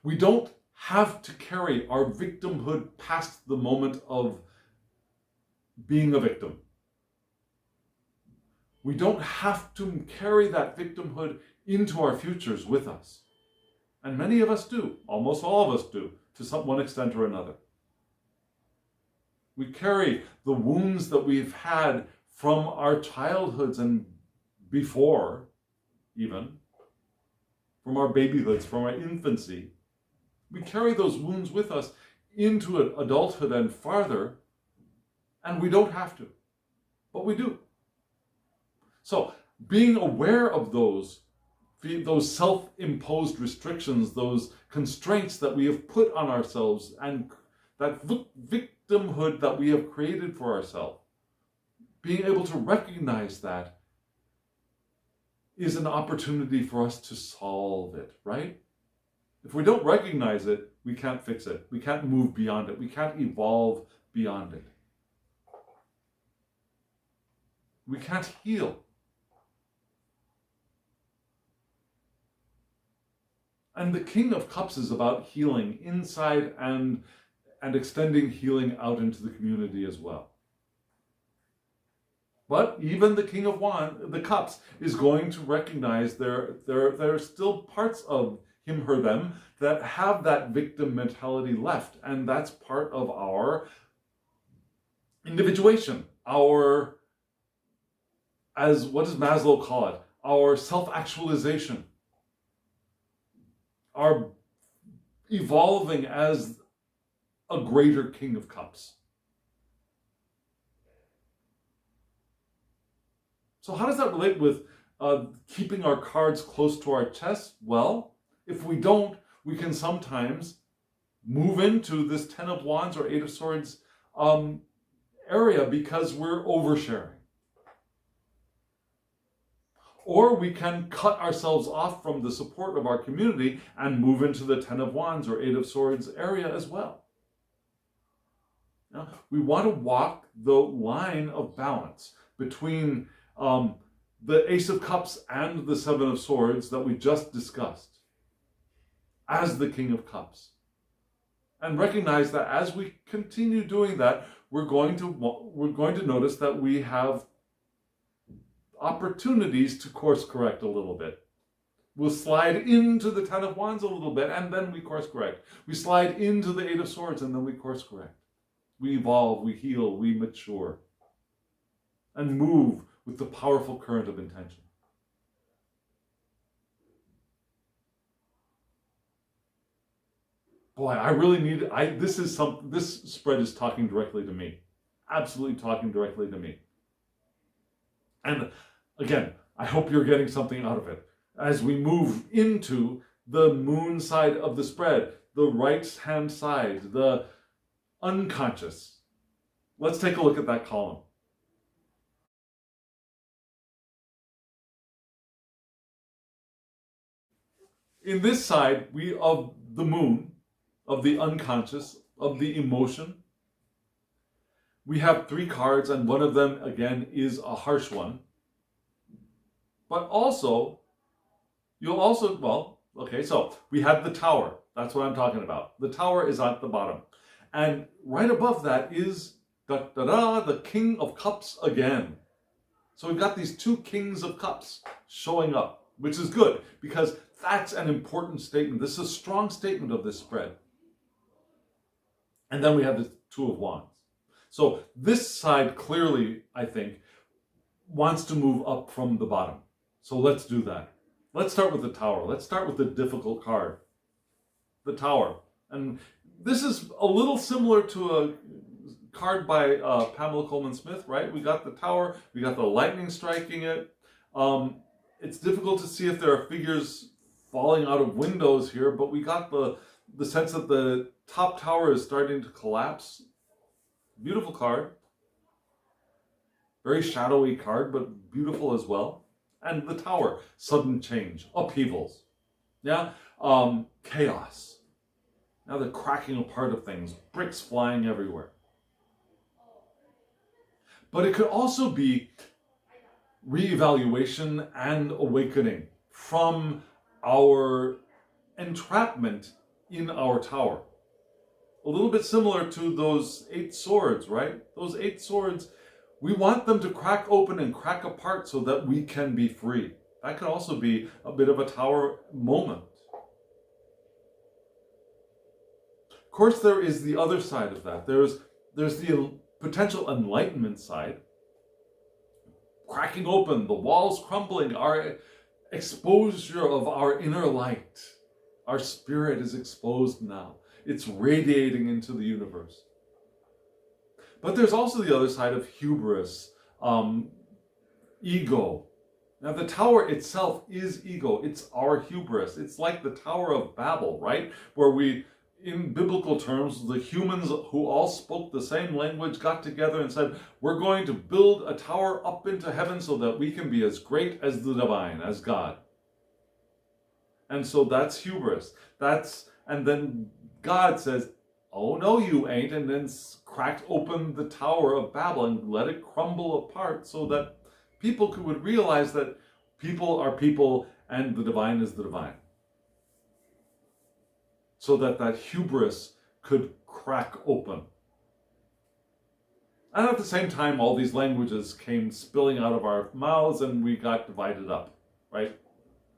We don't have to carry our victimhood past the moment of being a victim. We don't have to carry that victimhood into our futures with us. And many of us do, almost all of us do, to one extent or another. We carry the wounds that we've had from our childhoods and before, even, from our babyhoods, from our infancy. We carry those wounds with us into adulthood and farther, and we don't have to, but we do. So, being aware of those self-imposed restrictions, those constraints that we have put on ourselves, and that victimhood that we have created for ourselves, being able to recognize that is an opportunity for us to solve it, right? If we don't recognize it, we can't fix it. We can't move beyond it. We can't evolve beyond it. We can't heal. And the King of Cups is about healing inside and extending healing out into the community as well. But even the King of the Cups is going to recognize there are still parts of him, her, them that have that victim mentality left. And that's part of our individuation, what does Maslow call it? Our self-actualization, our evolving as a greater King of Cups. So how does that relate with keeping our cards close to our chest? Well, if we don't, we can sometimes move into this 10 of Wands or 8 of Swords area because we're oversharing. Or we can cut ourselves off from the support of our community and move into the 10 of Wands or 8 of Swords area as well. Now, we want to walk the line of balance between the Ace of Cups and the 7 of Swords that we just discussed as the King of Cups. And recognize that as we continue doing that, we're going to notice that we have opportunities to course correct a little bit. We'll slide into the 10 of Wands a little bit and then we course correct. We slide into the 8 of Swords and then we course correct. We evolve, we heal, we mature, and move with the powerful current of intention. Boy, I really need, this spread is talking directly to me. Absolutely talking directly to me. And again, I hope you're getting something out of it. As we move into the moon side of the spread, the right-hand side, the unconscious. Let's take a look at that column. In this side, of the moon, of the unconscious, of the emotion, we have 3 cards, and one of them, again, is a harsh one. But also, so we have the Tower. That's what I'm talking about. The Tower is at the bottom. And right above that is, the King of Cups again. So we've got these 2 Kings of Cups showing up, which is good, because that's an important statement. This is a strong statement of this spread. And then we have the 2 of Wands. So this side clearly, I think, wants to move up from the bottom. So let's do that. Let's start with the Tower. Let's start with the difficult card. The Tower. And this is a little similar to a card by Pamela Coleman-Smith, right? We got the Tower. We got the lightning striking it. It's difficult to see if there are figures falling out of windows here, but we got the sense that the top tower is starting to collapse. Beautiful card. Very shadowy card, but beautiful as well. And the Tower, sudden change, upheavals. Yeah, chaos. Now the cracking apart of things, bricks flying everywhere. But it could also be reevaluation and awakening from our entrapment in our tower. A little bit similar to those 8 swords, right? Those 8 swords, we want them to crack open and crack apart so that we can be free. That could also be a bit of a Tower moment. Of course, there is the other side of that. There's the potential enlightenment side. Cracking open, the walls crumbling, our exposure of our inner light. Our spirit is exposed now. It's radiating into the universe. But there's also the other side of hubris, ego. Now the Tower itself is ego. It's our hubris. It's like the Tower of Babel, right? Where we, in biblical terms, the humans who all spoke the same language got together and said, we're going to build a tower up into heaven so that we can be as great as the divine, as God. And so that's hubris. And then God says, oh no you ain't, and then cracked open the Tower of Babel and let it crumble apart so that people would realize that people are people and the divine is the divine. So that hubris could crack open. And at the same time, all these languages came spilling out of our mouths and we got divided up, right?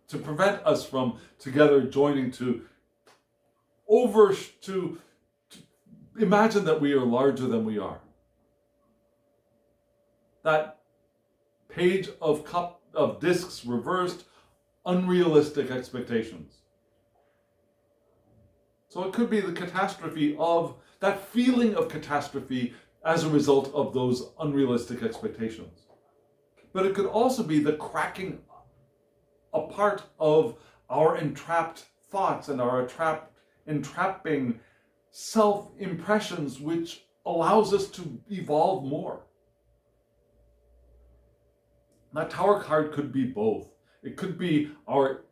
To prevent us from together joining to imagine that we are larger than we are. That page of discs reversed, unrealistic expectations. So it could be the catastrophe of that feeling of catastrophe as a result of those unrealistic expectations. But it could also be the cracking apart of our entrapped thoughts and our entrapping self-impressions, which allows us to evolve more. That Tower card could be both. It could be our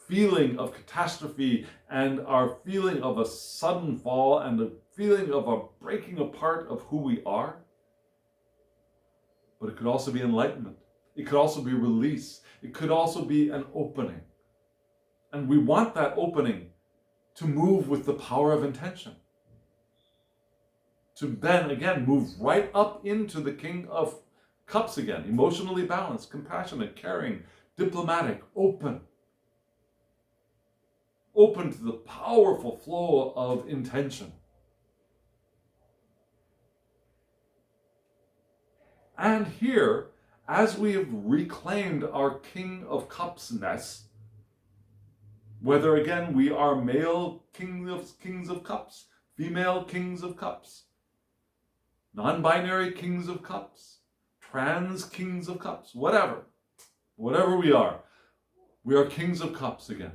feeling of catastrophe and our feeling of a sudden fall and the feeling of a breaking apart of who we are. But it could also be enlightenment. It could also be release. It could also be an opening. And we want that opening to move with the power of intention. To then, again, move right up into the King of Cups again. Emotionally balanced, compassionate, caring, diplomatic, open. Open to the powerful flow of intention. And here, as we have reclaimed our King of Cups-ness, whether again we are male kings of cups, female kings of cups, non-binary kings of cups, trans kings of cups, whatever we are kings of cups again.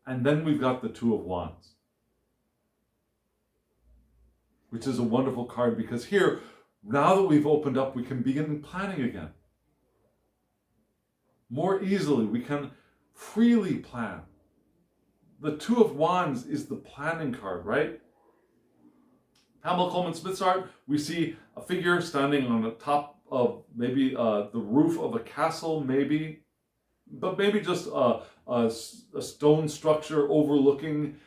And then we've got the Two of Wands, which is a wonderful card because here, now that we've opened up, we can begin planning again. More easily, we can freely plan. The Two of Wands is the planning card, right? Pamela Coleman Smith's art, we see a figure standing on the top of maybe the roof of a castle, maybe, but maybe just a stone structure overlooking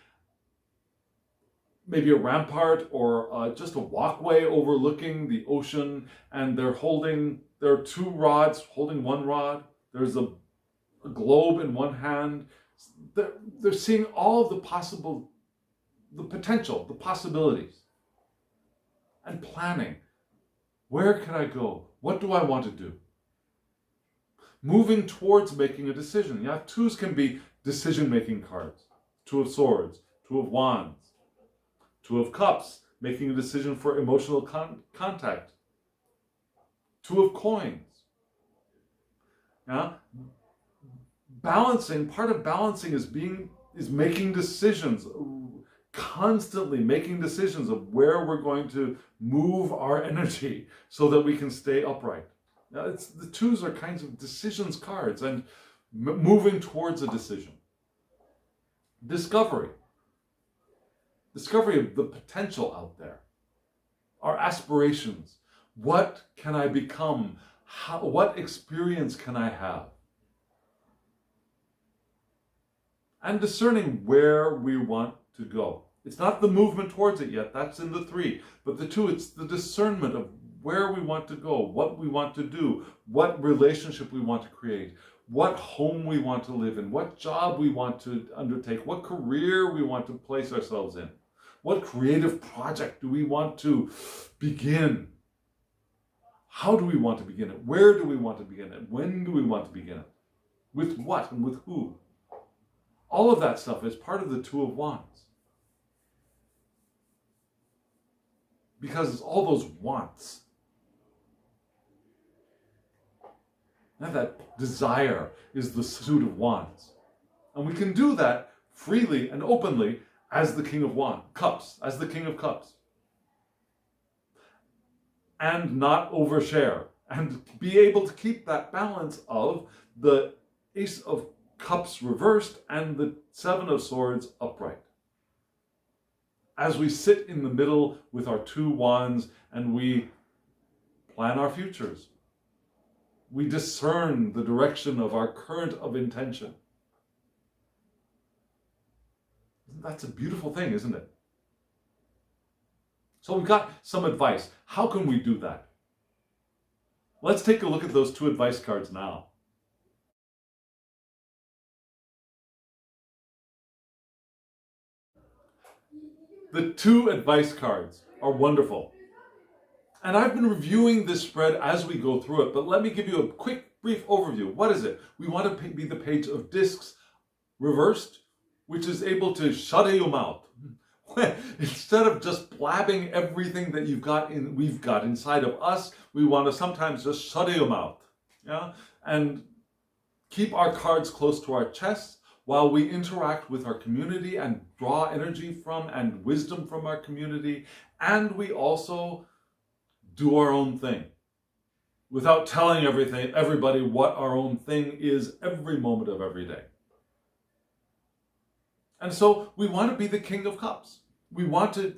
maybe a rampart or just a walkway overlooking the ocean, and there are two rods holding one rod. There's a globe in one hand. They're seeing all of the potential, the possibilities, and planning. Where can I go? What do I want to do? Moving towards making a decision. Yeah, twos can be decision-making cards. Two of Swords, Two of Wands, Two of Cups, making a decision for emotional contact. Two of Coins. Yeah? Balancing, part of balancing is making decisions, constantly making decisions of where we're going to move our energy so that we can stay upright. Now, the twos are kinds of decisions cards and moving towards a decision. Discovery of the potential out there. Our aspirations. What can I become? What experience can I have? And discerning where we want to go. It's not the movement towards it yet, that's in the three. But the two, it's the discernment of where we want to go, what we want to do, what relationship we want to create, what home we want to live in, what job we want to undertake, what career we want to place ourselves in, what creative project do we want to begin. How do we want to begin it? Where do we want to begin it? When do we want to begin it? With what and with who? All of that stuff is part of the Two of Wands. Because it's all those wants. And that desire is the suit of wands. And we can do that freely and openly as the King of Cups, as the King of Cups. And not overshare. And be able to keep that balance of the Ace of Cups reversed and the Seven of Swords upright. As we sit in the middle with our two wands and we plan our futures. We discern the direction of our current of intention. That's a beautiful thing, isn't it? So we've got some advice. How can we do that? Let's take a look at those two advice cards now. The two advice cards are wonderful. And I've been reviewing this spread as we go through it, but let me give you a quick, brief overview. What is it? We want to be the page of discs reversed, which is able to shut your mouth. Instead of just blabbing everything that we've got inside of us, we want to sometimes just shut your mouth. Yeah? And keep our cards close to our chests while we interact with our community and draw energy from and wisdom from our community. And we also do our own thing without telling everybody what our own thing is every moment of every day. And so we want to be the King of Cups. We want to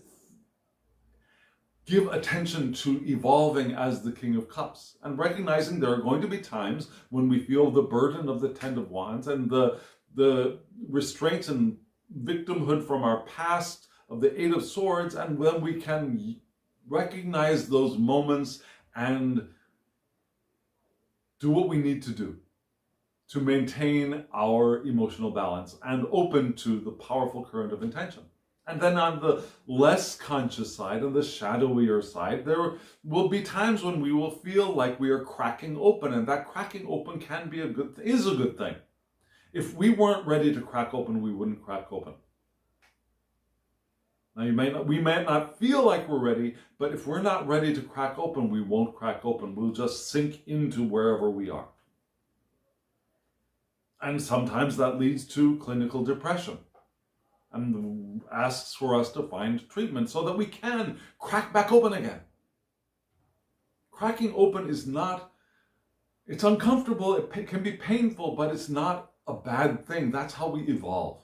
give attention to evolving as the King of Cups and recognizing there are going to be times when we feel the burden of the Ten of Wands and the restraints and victimhood from our past of the Eight of Swords, and when we can recognize those moments and do what we need to do to maintain our emotional balance and open to the powerful current of intention. And then on the less conscious side, on the shadowier side, there will be times when we will feel like we are cracking open, and that cracking open can be is a good thing. If we weren't ready to crack open, we wouldn't crack open. Now we might not feel like we're ready, but if we're not ready to crack open, we won't crack open. We'll just sink into wherever we are. And sometimes that leads to clinical depression and asks for us to find treatment so that we can crack back open again. Cracking open is not, it's uncomfortable, it can be painful, but it's not a bad thing. That's how we evolve.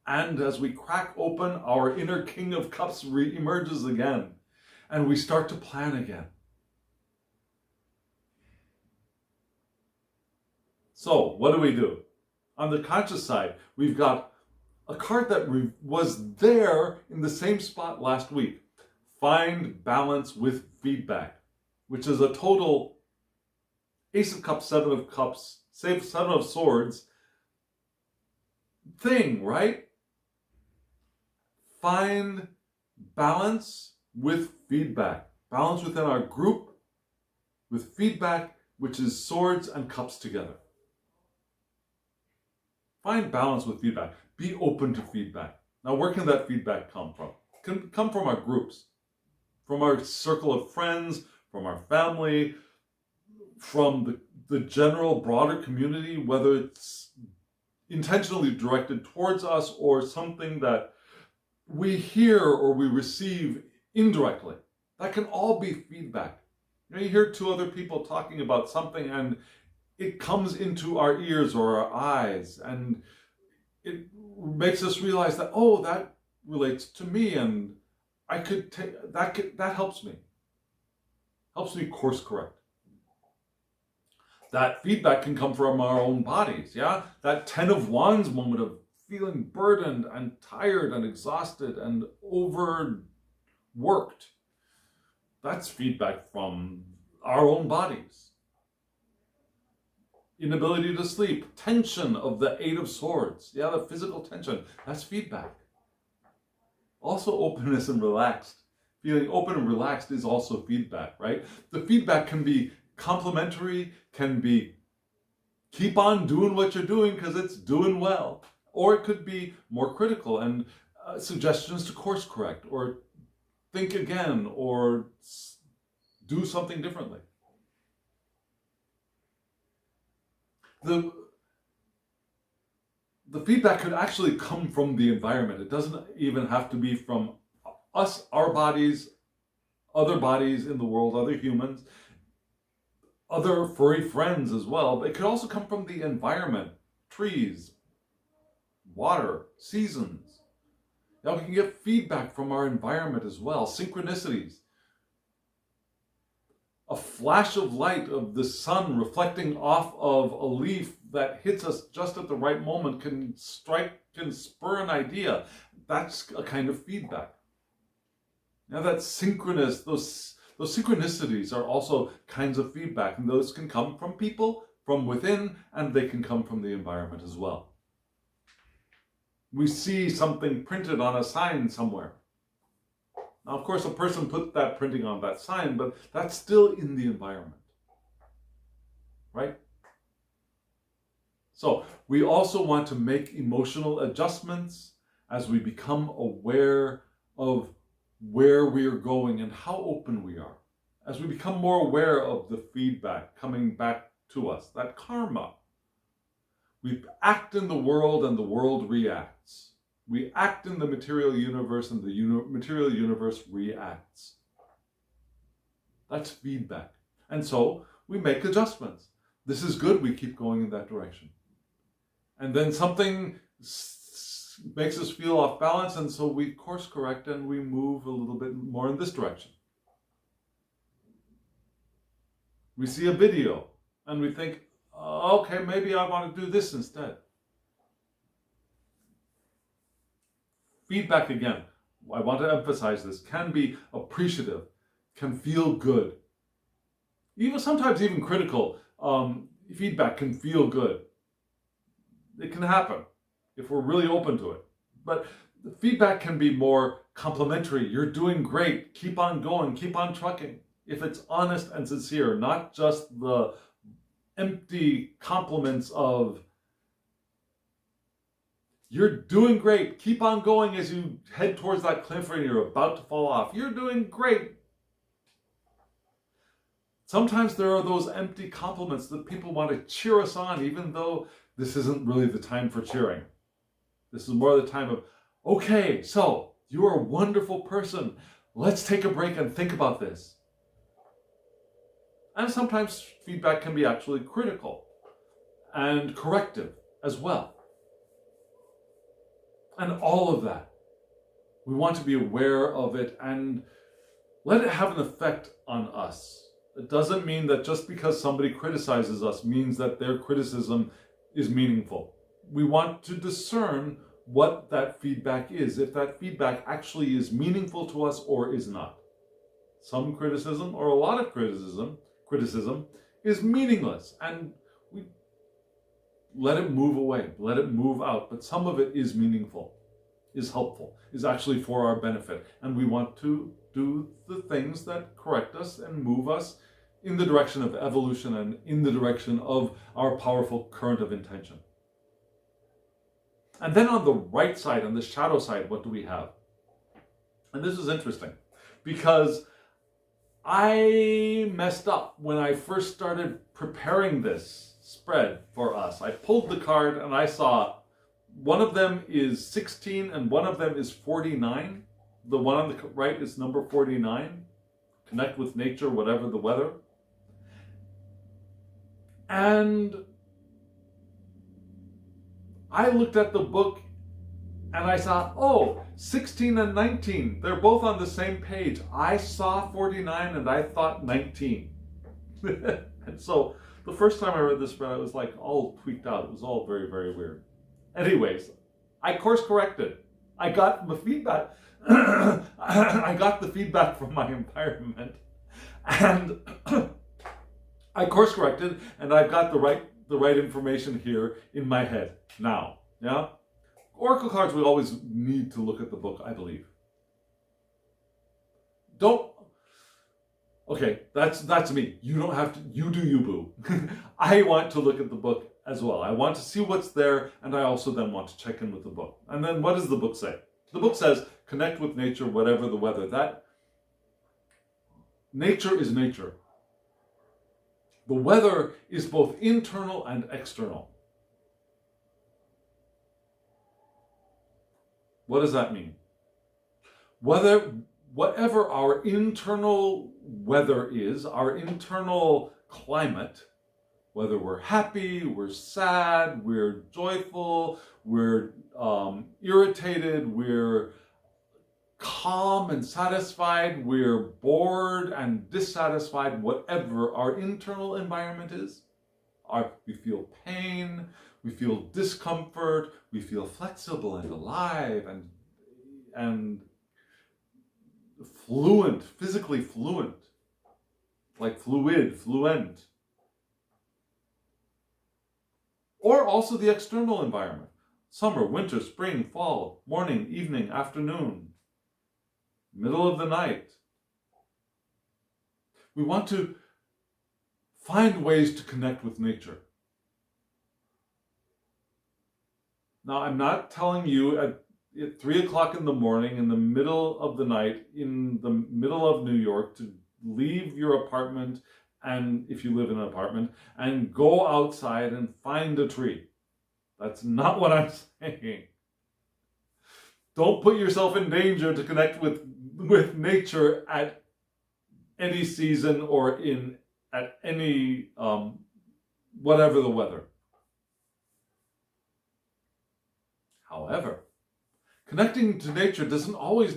And as we crack open, our inner King of Cups re-emerges again, and we start to plan again. So, what do? On the conscious side, we've got a card that was there in the same spot last week. Find balance with feedback, which is a total Ace of Cups, Seven of Cups, Seven of Swords thing, right? Find balance with feedback. Balance within our group with feedback, which is swords and cups together. Find balance with feedback. Be open to feedback. Now, where can that feedback come from? It can come from our groups, from our circle of friends, from our family, from the general broader community, whether it's intentionally directed towards us or something that we hear or we receive indirectly. That can all be feedback. You hear two other people talking about something and it comes into our ears or our eyes, and it makes us realize that, oh, that relates to me, and I could take that helps me course correct. That feedback can come from our own bodies, yeah? That 10 of Wands moment of feeling burdened and tired and exhausted and overworked. That's feedback from our own bodies. Inability to sleep, tension of the Eight of Swords, yeah, the physical tension, that's feedback. Also openness and relaxed. Feeling open and relaxed is also feedback, right? The feedback can be complimentary, can be keep on doing what you're doing because it's doing well. Or it could be more critical and suggestions to course correct or think again or do something differently. The feedback could actually come from the environment. It doesn't even have to be from us, our bodies, other bodies in the world, other humans, other furry friends as well. But it could also come from the environment, trees, water, seasons. Now we can get feedback from our environment as well, synchronicities. A flash of light of the sun reflecting off of a leaf that hits us just at the right moment can spur an idea. That's a kind of feedback. Now that's synchronous, those synchronicities are also kinds of feedback, and those can come from people, from within, and they can come from the environment as well. We see something printed on a sign somewhere. Now, of course, a person put that printing on that sign, but that's still in the environment, right? So we also want to make emotional adjustments as we become aware of where we are going and how open we are. As we become more aware of the feedback coming back to us, that karma. We act in the world and the world reacts. We act in the material universe and the material universe reacts. That's feedback. And so we make adjustments. This is good, we keep going in that direction. And then something makes us feel off balance, and so we course correct and we move a little bit more in this direction. We see a video and we think, okay, maybe I want to do this instead. Feedback, again, I want to emphasize this, can be appreciative, can feel good. Sometimes even critical feedback can feel good. It can happen if we're really open to it. But Feedback can be more complimentary. You're doing great. Keep on going. Keep on trucking. If it's honest and sincere, not just the empty compliments of, you're doing great. Keep on going as you head towards that cliff and you're about to fall off. You're doing great. Sometimes there are those empty compliments that people want to cheer us on, even though this isn't really the time for cheering. This is more the time of, okay, so you're a wonderful person. Let's take a break and think about this. And sometimes feedback can be actually critical and corrective as well. And all of that. We want to be aware of it and let it have an effect on us. It doesn't mean that just because somebody criticizes us means that their criticism is meaningful. We want to discern what that feedback is, if that feedback actually is meaningful to us or is not. Some criticism or a lot of criticism is meaningless, and we let it move away, let it move out. But some of it is meaningful, is helpful, is actually for our benefit. And we want to do the things that correct us and move us in the direction of evolution and in the direction of our powerful current of intention. And then on the right side, on the shadow side, what do we have? And this is interesting because I messed up when I first started preparing this spread for us. I pulled the card and I saw one of them is 16 and one of them is 49. The one on the right is number 49. Connect with nature, whatever the weather. And I looked at the book and I saw, oh, 16 and 19, they're both on the same page. I saw 49 and I thought 19. And so the first time I read this spread, I was like all tweaked out. It was all very, very weird. Anyways, I course corrected. I got the feedback. I got the feedback from my environment. And I course corrected and I've got the right information here in my head now. Yeah? Oracle cards, we always need to look at the book, I believe. Okay, that's me. You don't have to, you do you, boo. I want to look at the book as well. I want to see what's there, and I also then want to check in with the book. And then what does the book say? The book says, connect with nature, whatever the weather. That nature is nature. The weather is both internal and external. What does that mean? Whatever our internal weather is, our internal climate, whether we're happy, we're sad, we're joyful, we're irritated, we're calm and satisfied, we're bored and dissatisfied, whatever our internal environment is, we feel pain, we feel discomfort, we feel flexible and alive and fluent, physically fluent, like fluent. Or also the external environment. Summer, winter, spring, fall, morning, evening, afternoon, middle of the night. We want to find ways to connect with nature. Now, I'm not telling you at 3 o'clock in the morning, in the middle of the night, in the middle of New York, to leave your apartment, and if you live in an apartment, and go outside and find a tree. That's not what I'm saying. Don't put yourself in danger to connect with nature at any season or at any whatever the weather. However, connecting to nature doesn't always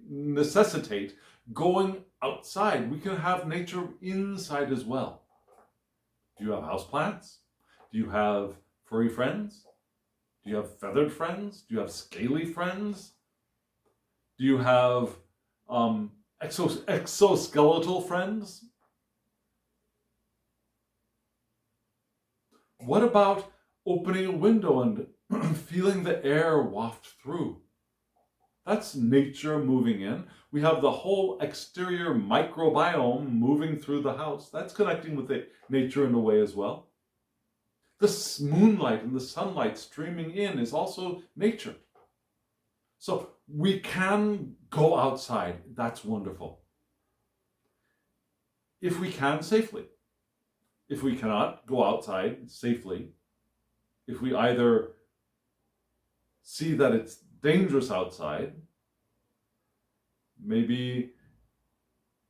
necessitate going outside. We can have nature inside as well. Do you have houseplants? Do you have furry friends? Do you have feathered friends? Do you have scaly friends? Do you have exoskeletal friends? What about opening a window and feeling the air waft through? That's nature moving in. We have the whole exterior microbiome moving through the house. That's connecting with nature in a way as well. The moonlight and the sunlight streaming in is also nature. So we can go outside. That's wonderful. If we can, safely. If we cannot go outside safely, if we either see that it's dangerous outside, maybe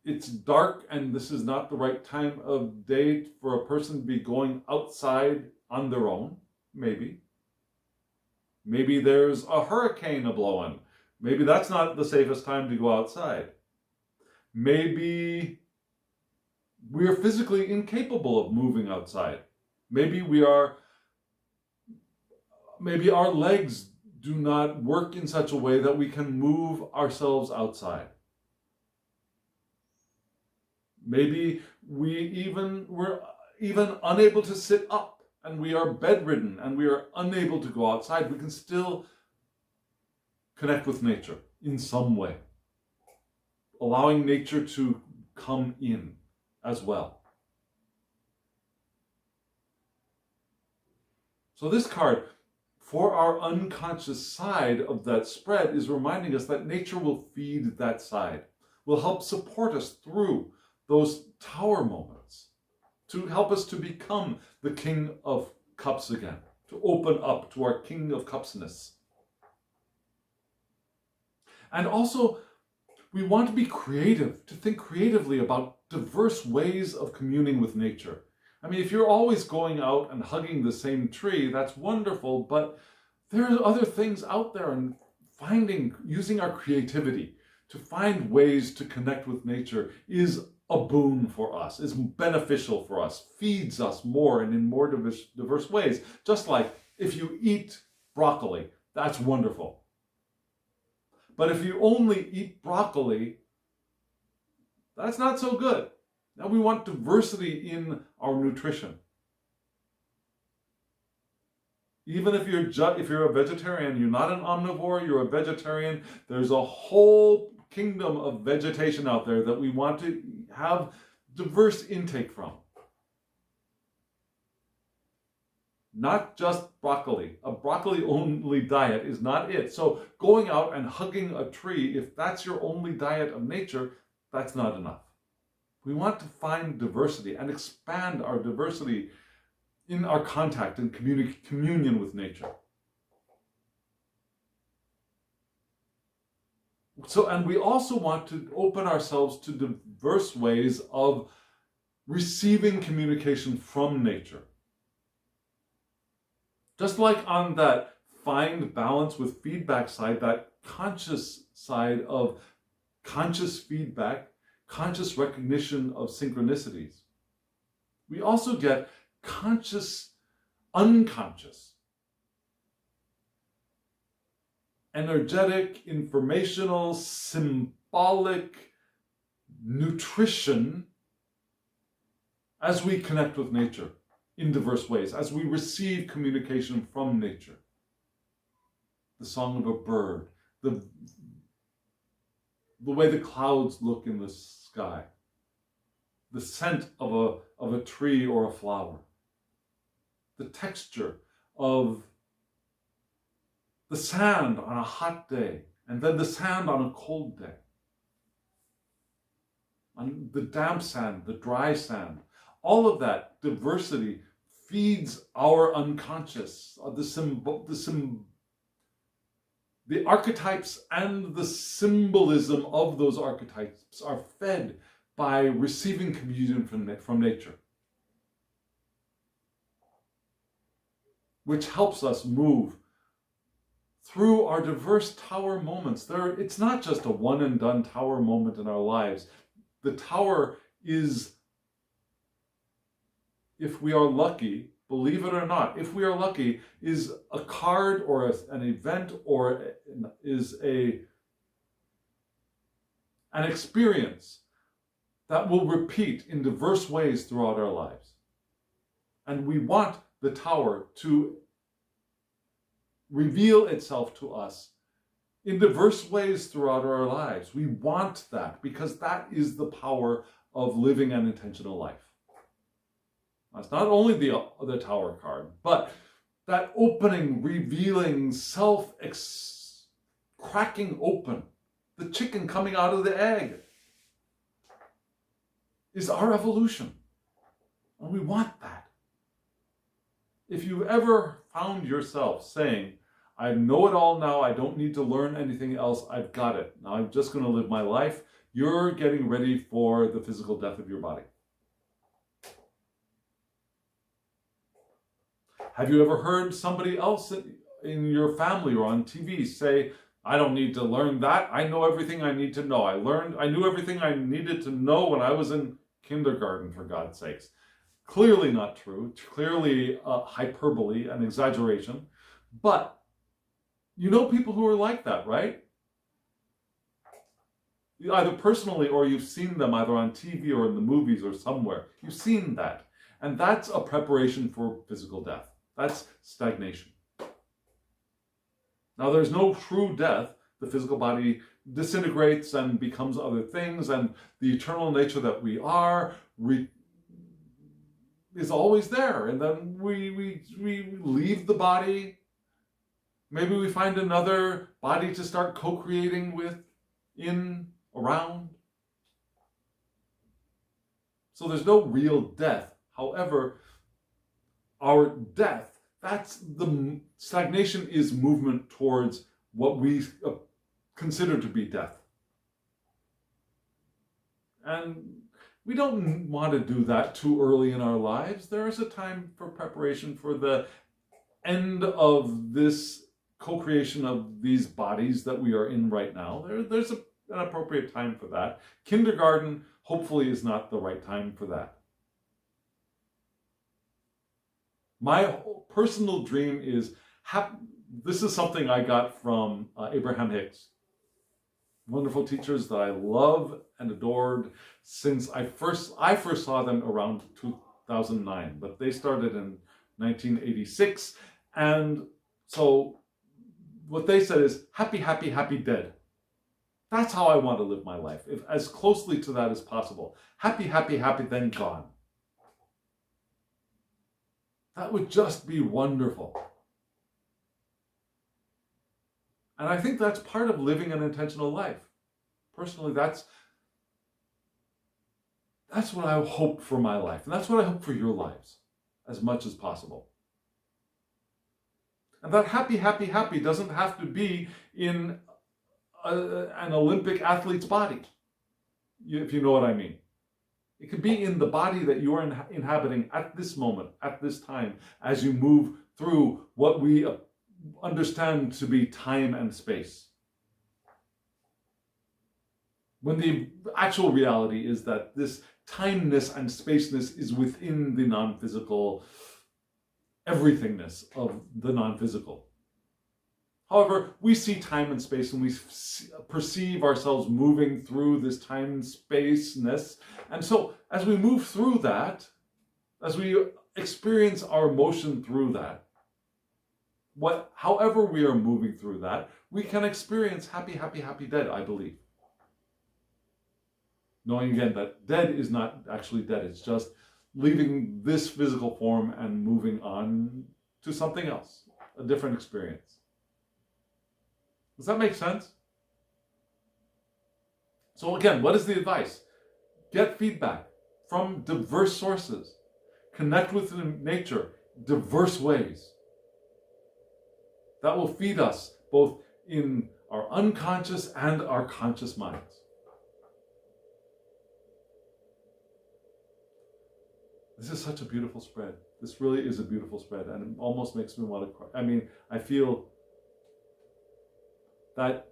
it's dark and this is not the right time of day for a person to be going outside on their own, maybe. Maybe there's a hurricane a-blowing. Maybe that's not the safest time to go outside. Maybe we're physically incapable of moving outside. Maybe our legs do not work in such a way that we can move ourselves outside. Maybe we're even unable to sit up and we are bedridden and we are unable to go outside. We can still connect with nature in some way, allowing nature to come in as well. So this card, for our unconscious side of that spread, is reminding us that nature will feed that side, will help support us through those tower moments, to help us to become the King of Cups again, to open up to our King of Cupsness. And also, we want to be creative, to think creatively about diverse ways of communing with nature. I mean, if you're always going out and hugging the same tree, that's wonderful, but there are other things out there, and using our creativity to find ways to connect with nature is a boon for us, is beneficial for us, feeds us more and in more diverse ways. Just like if you eat broccoli, that's wonderful. But if you only eat broccoli, that's not so good. Now we want diversity in our nutrition. Even if you're a vegetarian, you're not an omnivore, you're a vegetarian, there's a whole kingdom of vegetation out there that we want to have diverse intake from. Not just broccoli. A broccoli-only diet is not it. So going out and hugging a tree, if that's your only diet of nature, that's not enough. We want to find diversity and expand our diversity in our contact and communion with nature. So, and we also want to open ourselves to diverse ways of receiving communication from nature. Just like on that find balance with feedback side, that conscious side of conscious feedback, conscious recognition of synchronicities, we also get conscious, unconscious, energetic, informational, symbolic nutrition as we connect with nature in diverse ways, as we receive communication from nature. The song of a bird, the way the clouds look in the sky, the scent of a tree or a flower, the texture of the sand on a hot day, and then the sand on a cold day, on the damp sand, the dry sand. All of that diversity feeds our unconscious. The archetypes and the symbolism of those archetypes are fed by receiving communion from nature, which helps us move through our diverse tower moments. It's not just a one and done tower moment in our lives. The tower is, if we are lucky, believe it or not, if we are lucky, is a card or an event or is an experience that will repeat in diverse ways throughout our lives. And we want the tower to reveal itself to us in diverse ways throughout our lives. We want that because that is the power of living an intentional life. That's not only the Tower card, but that opening, revealing, cracking open, the chicken coming out of the egg, is our evolution. And we want that. If you ever found yourself saying, I know it all now, I don't need to learn anything else, I've got it, now I'm just going to live my life, you're getting ready for the physical death of your body. Have you ever heard somebody else in your family or on TV say, I don't need to learn that, I know everything I need to know. I knew everything I needed to know when I was in kindergarten, for God's sakes. Clearly not true, clearly hyperbole and exaggeration, but you know people who are like that, right? Either personally or you've seen them either on TV or in the movies or somewhere. You've seen that. And that's a preparation for physical death. That's stagnation. Now, there's no true death. The physical body disintegrates and becomes other things, and the eternal nature that we are is always there. And then we leave the body. Maybe we find another body to start co-creating with, around. So there's no real death. However, our death, that's the stagnation, is movement towards what we consider to be death. And we don't want to do that too early in our lives. There is a time for preparation for the end of this co-creation of these bodies that we are in right now. There's an appropriate time for that. Kindergarten, hopefully, is not the right time for that. My personal dream is, this is something I got from Abraham Hicks. Wonderful teachers that I love and adored since I first saw them around 2009, but they started in 1986. And so what they said is, happy, happy, happy, dead. That's how I want to live my life, as closely to that as possible. Happy, happy, happy, then gone. That would just be wonderful. And I think that's part of living an intentional life. Personally, that's what I hope for my life. And that's what I hope for your lives, as much as possible. And that happy, happy, happy doesn't have to be in an Olympic athlete's body, if you know what I mean. It could be in the body that you are inhabiting at this moment, at this time, as you move through what we understand to be time and space. When the actual reality is that this timeness and spaceness is within the non-physical everythingness of the non-physical. However, we see time and space, and we perceive ourselves moving through this time and spaceness. And so as we move through that, as we experience our emotion through that, however we are moving through that, we can experience happy, happy, happy, dead, I believe. Knowing again that dead is not actually dead, it's just leaving this physical form and moving on to something else, a different experience. Does that make sense? So again, what is the advice? Get feedback from diverse sources. Connect with nature diverse ways. That will feed us both in our unconscious and our conscious minds. This is such a beautiful spread. This really is a beautiful spread, and it almost makes me want to cry. I mean, I feel that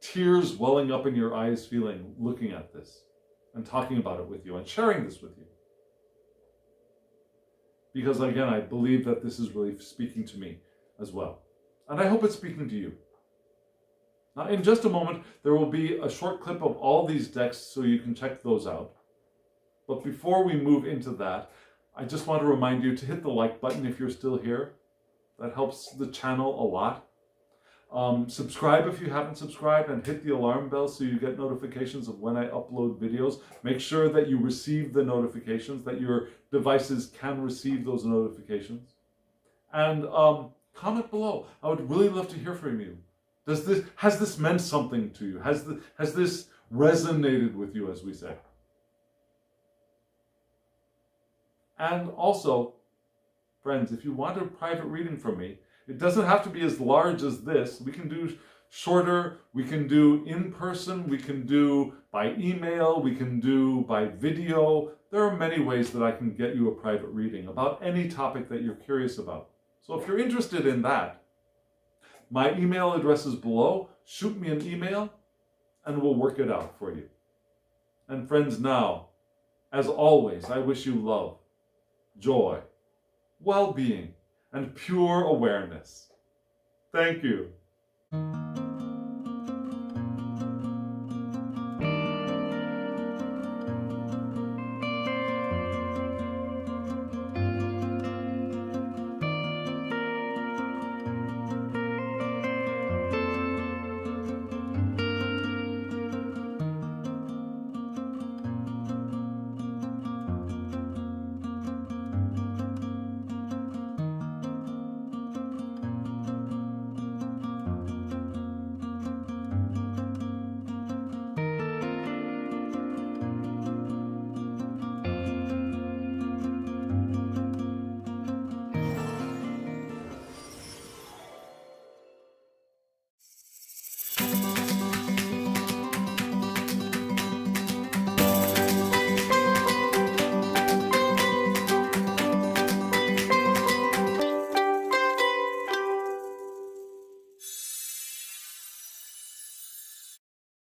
tears welling up in your eyes feeling looking at this and talking about it with you and sharing this with you. Because again, I believe that this is really speaking to me as well. And I hope it's speaking to you. Now, in just a moment, there will be a short clip of all these decks so you can check those out. But before we move into that, I just want to remind you to hit the like button if you're still here. That helps the channel a lot. Subscribe if you haven't subscribed, and hit the alarm bell so you get notifications of when I upload videos. Make sure that you receive the notifications, that your devices can receive those notifications. And comment below. I would really love to hear from you. Has this meant something to you? Has this resonated with you, as we say? And also, friends, if you want a private reading from me, it doesn't have to be as large as this. We can do shorter, we can do in person, we can do by email, we can do by video. There are many ways that I can get you a private reading about any topic that you're curious about. So if you're interested in that, my email address is below. Shoot me an email and we'll work it out for you. And friends, now, as always, I wish you love, joy, well-being, and pure awareness. Thank you.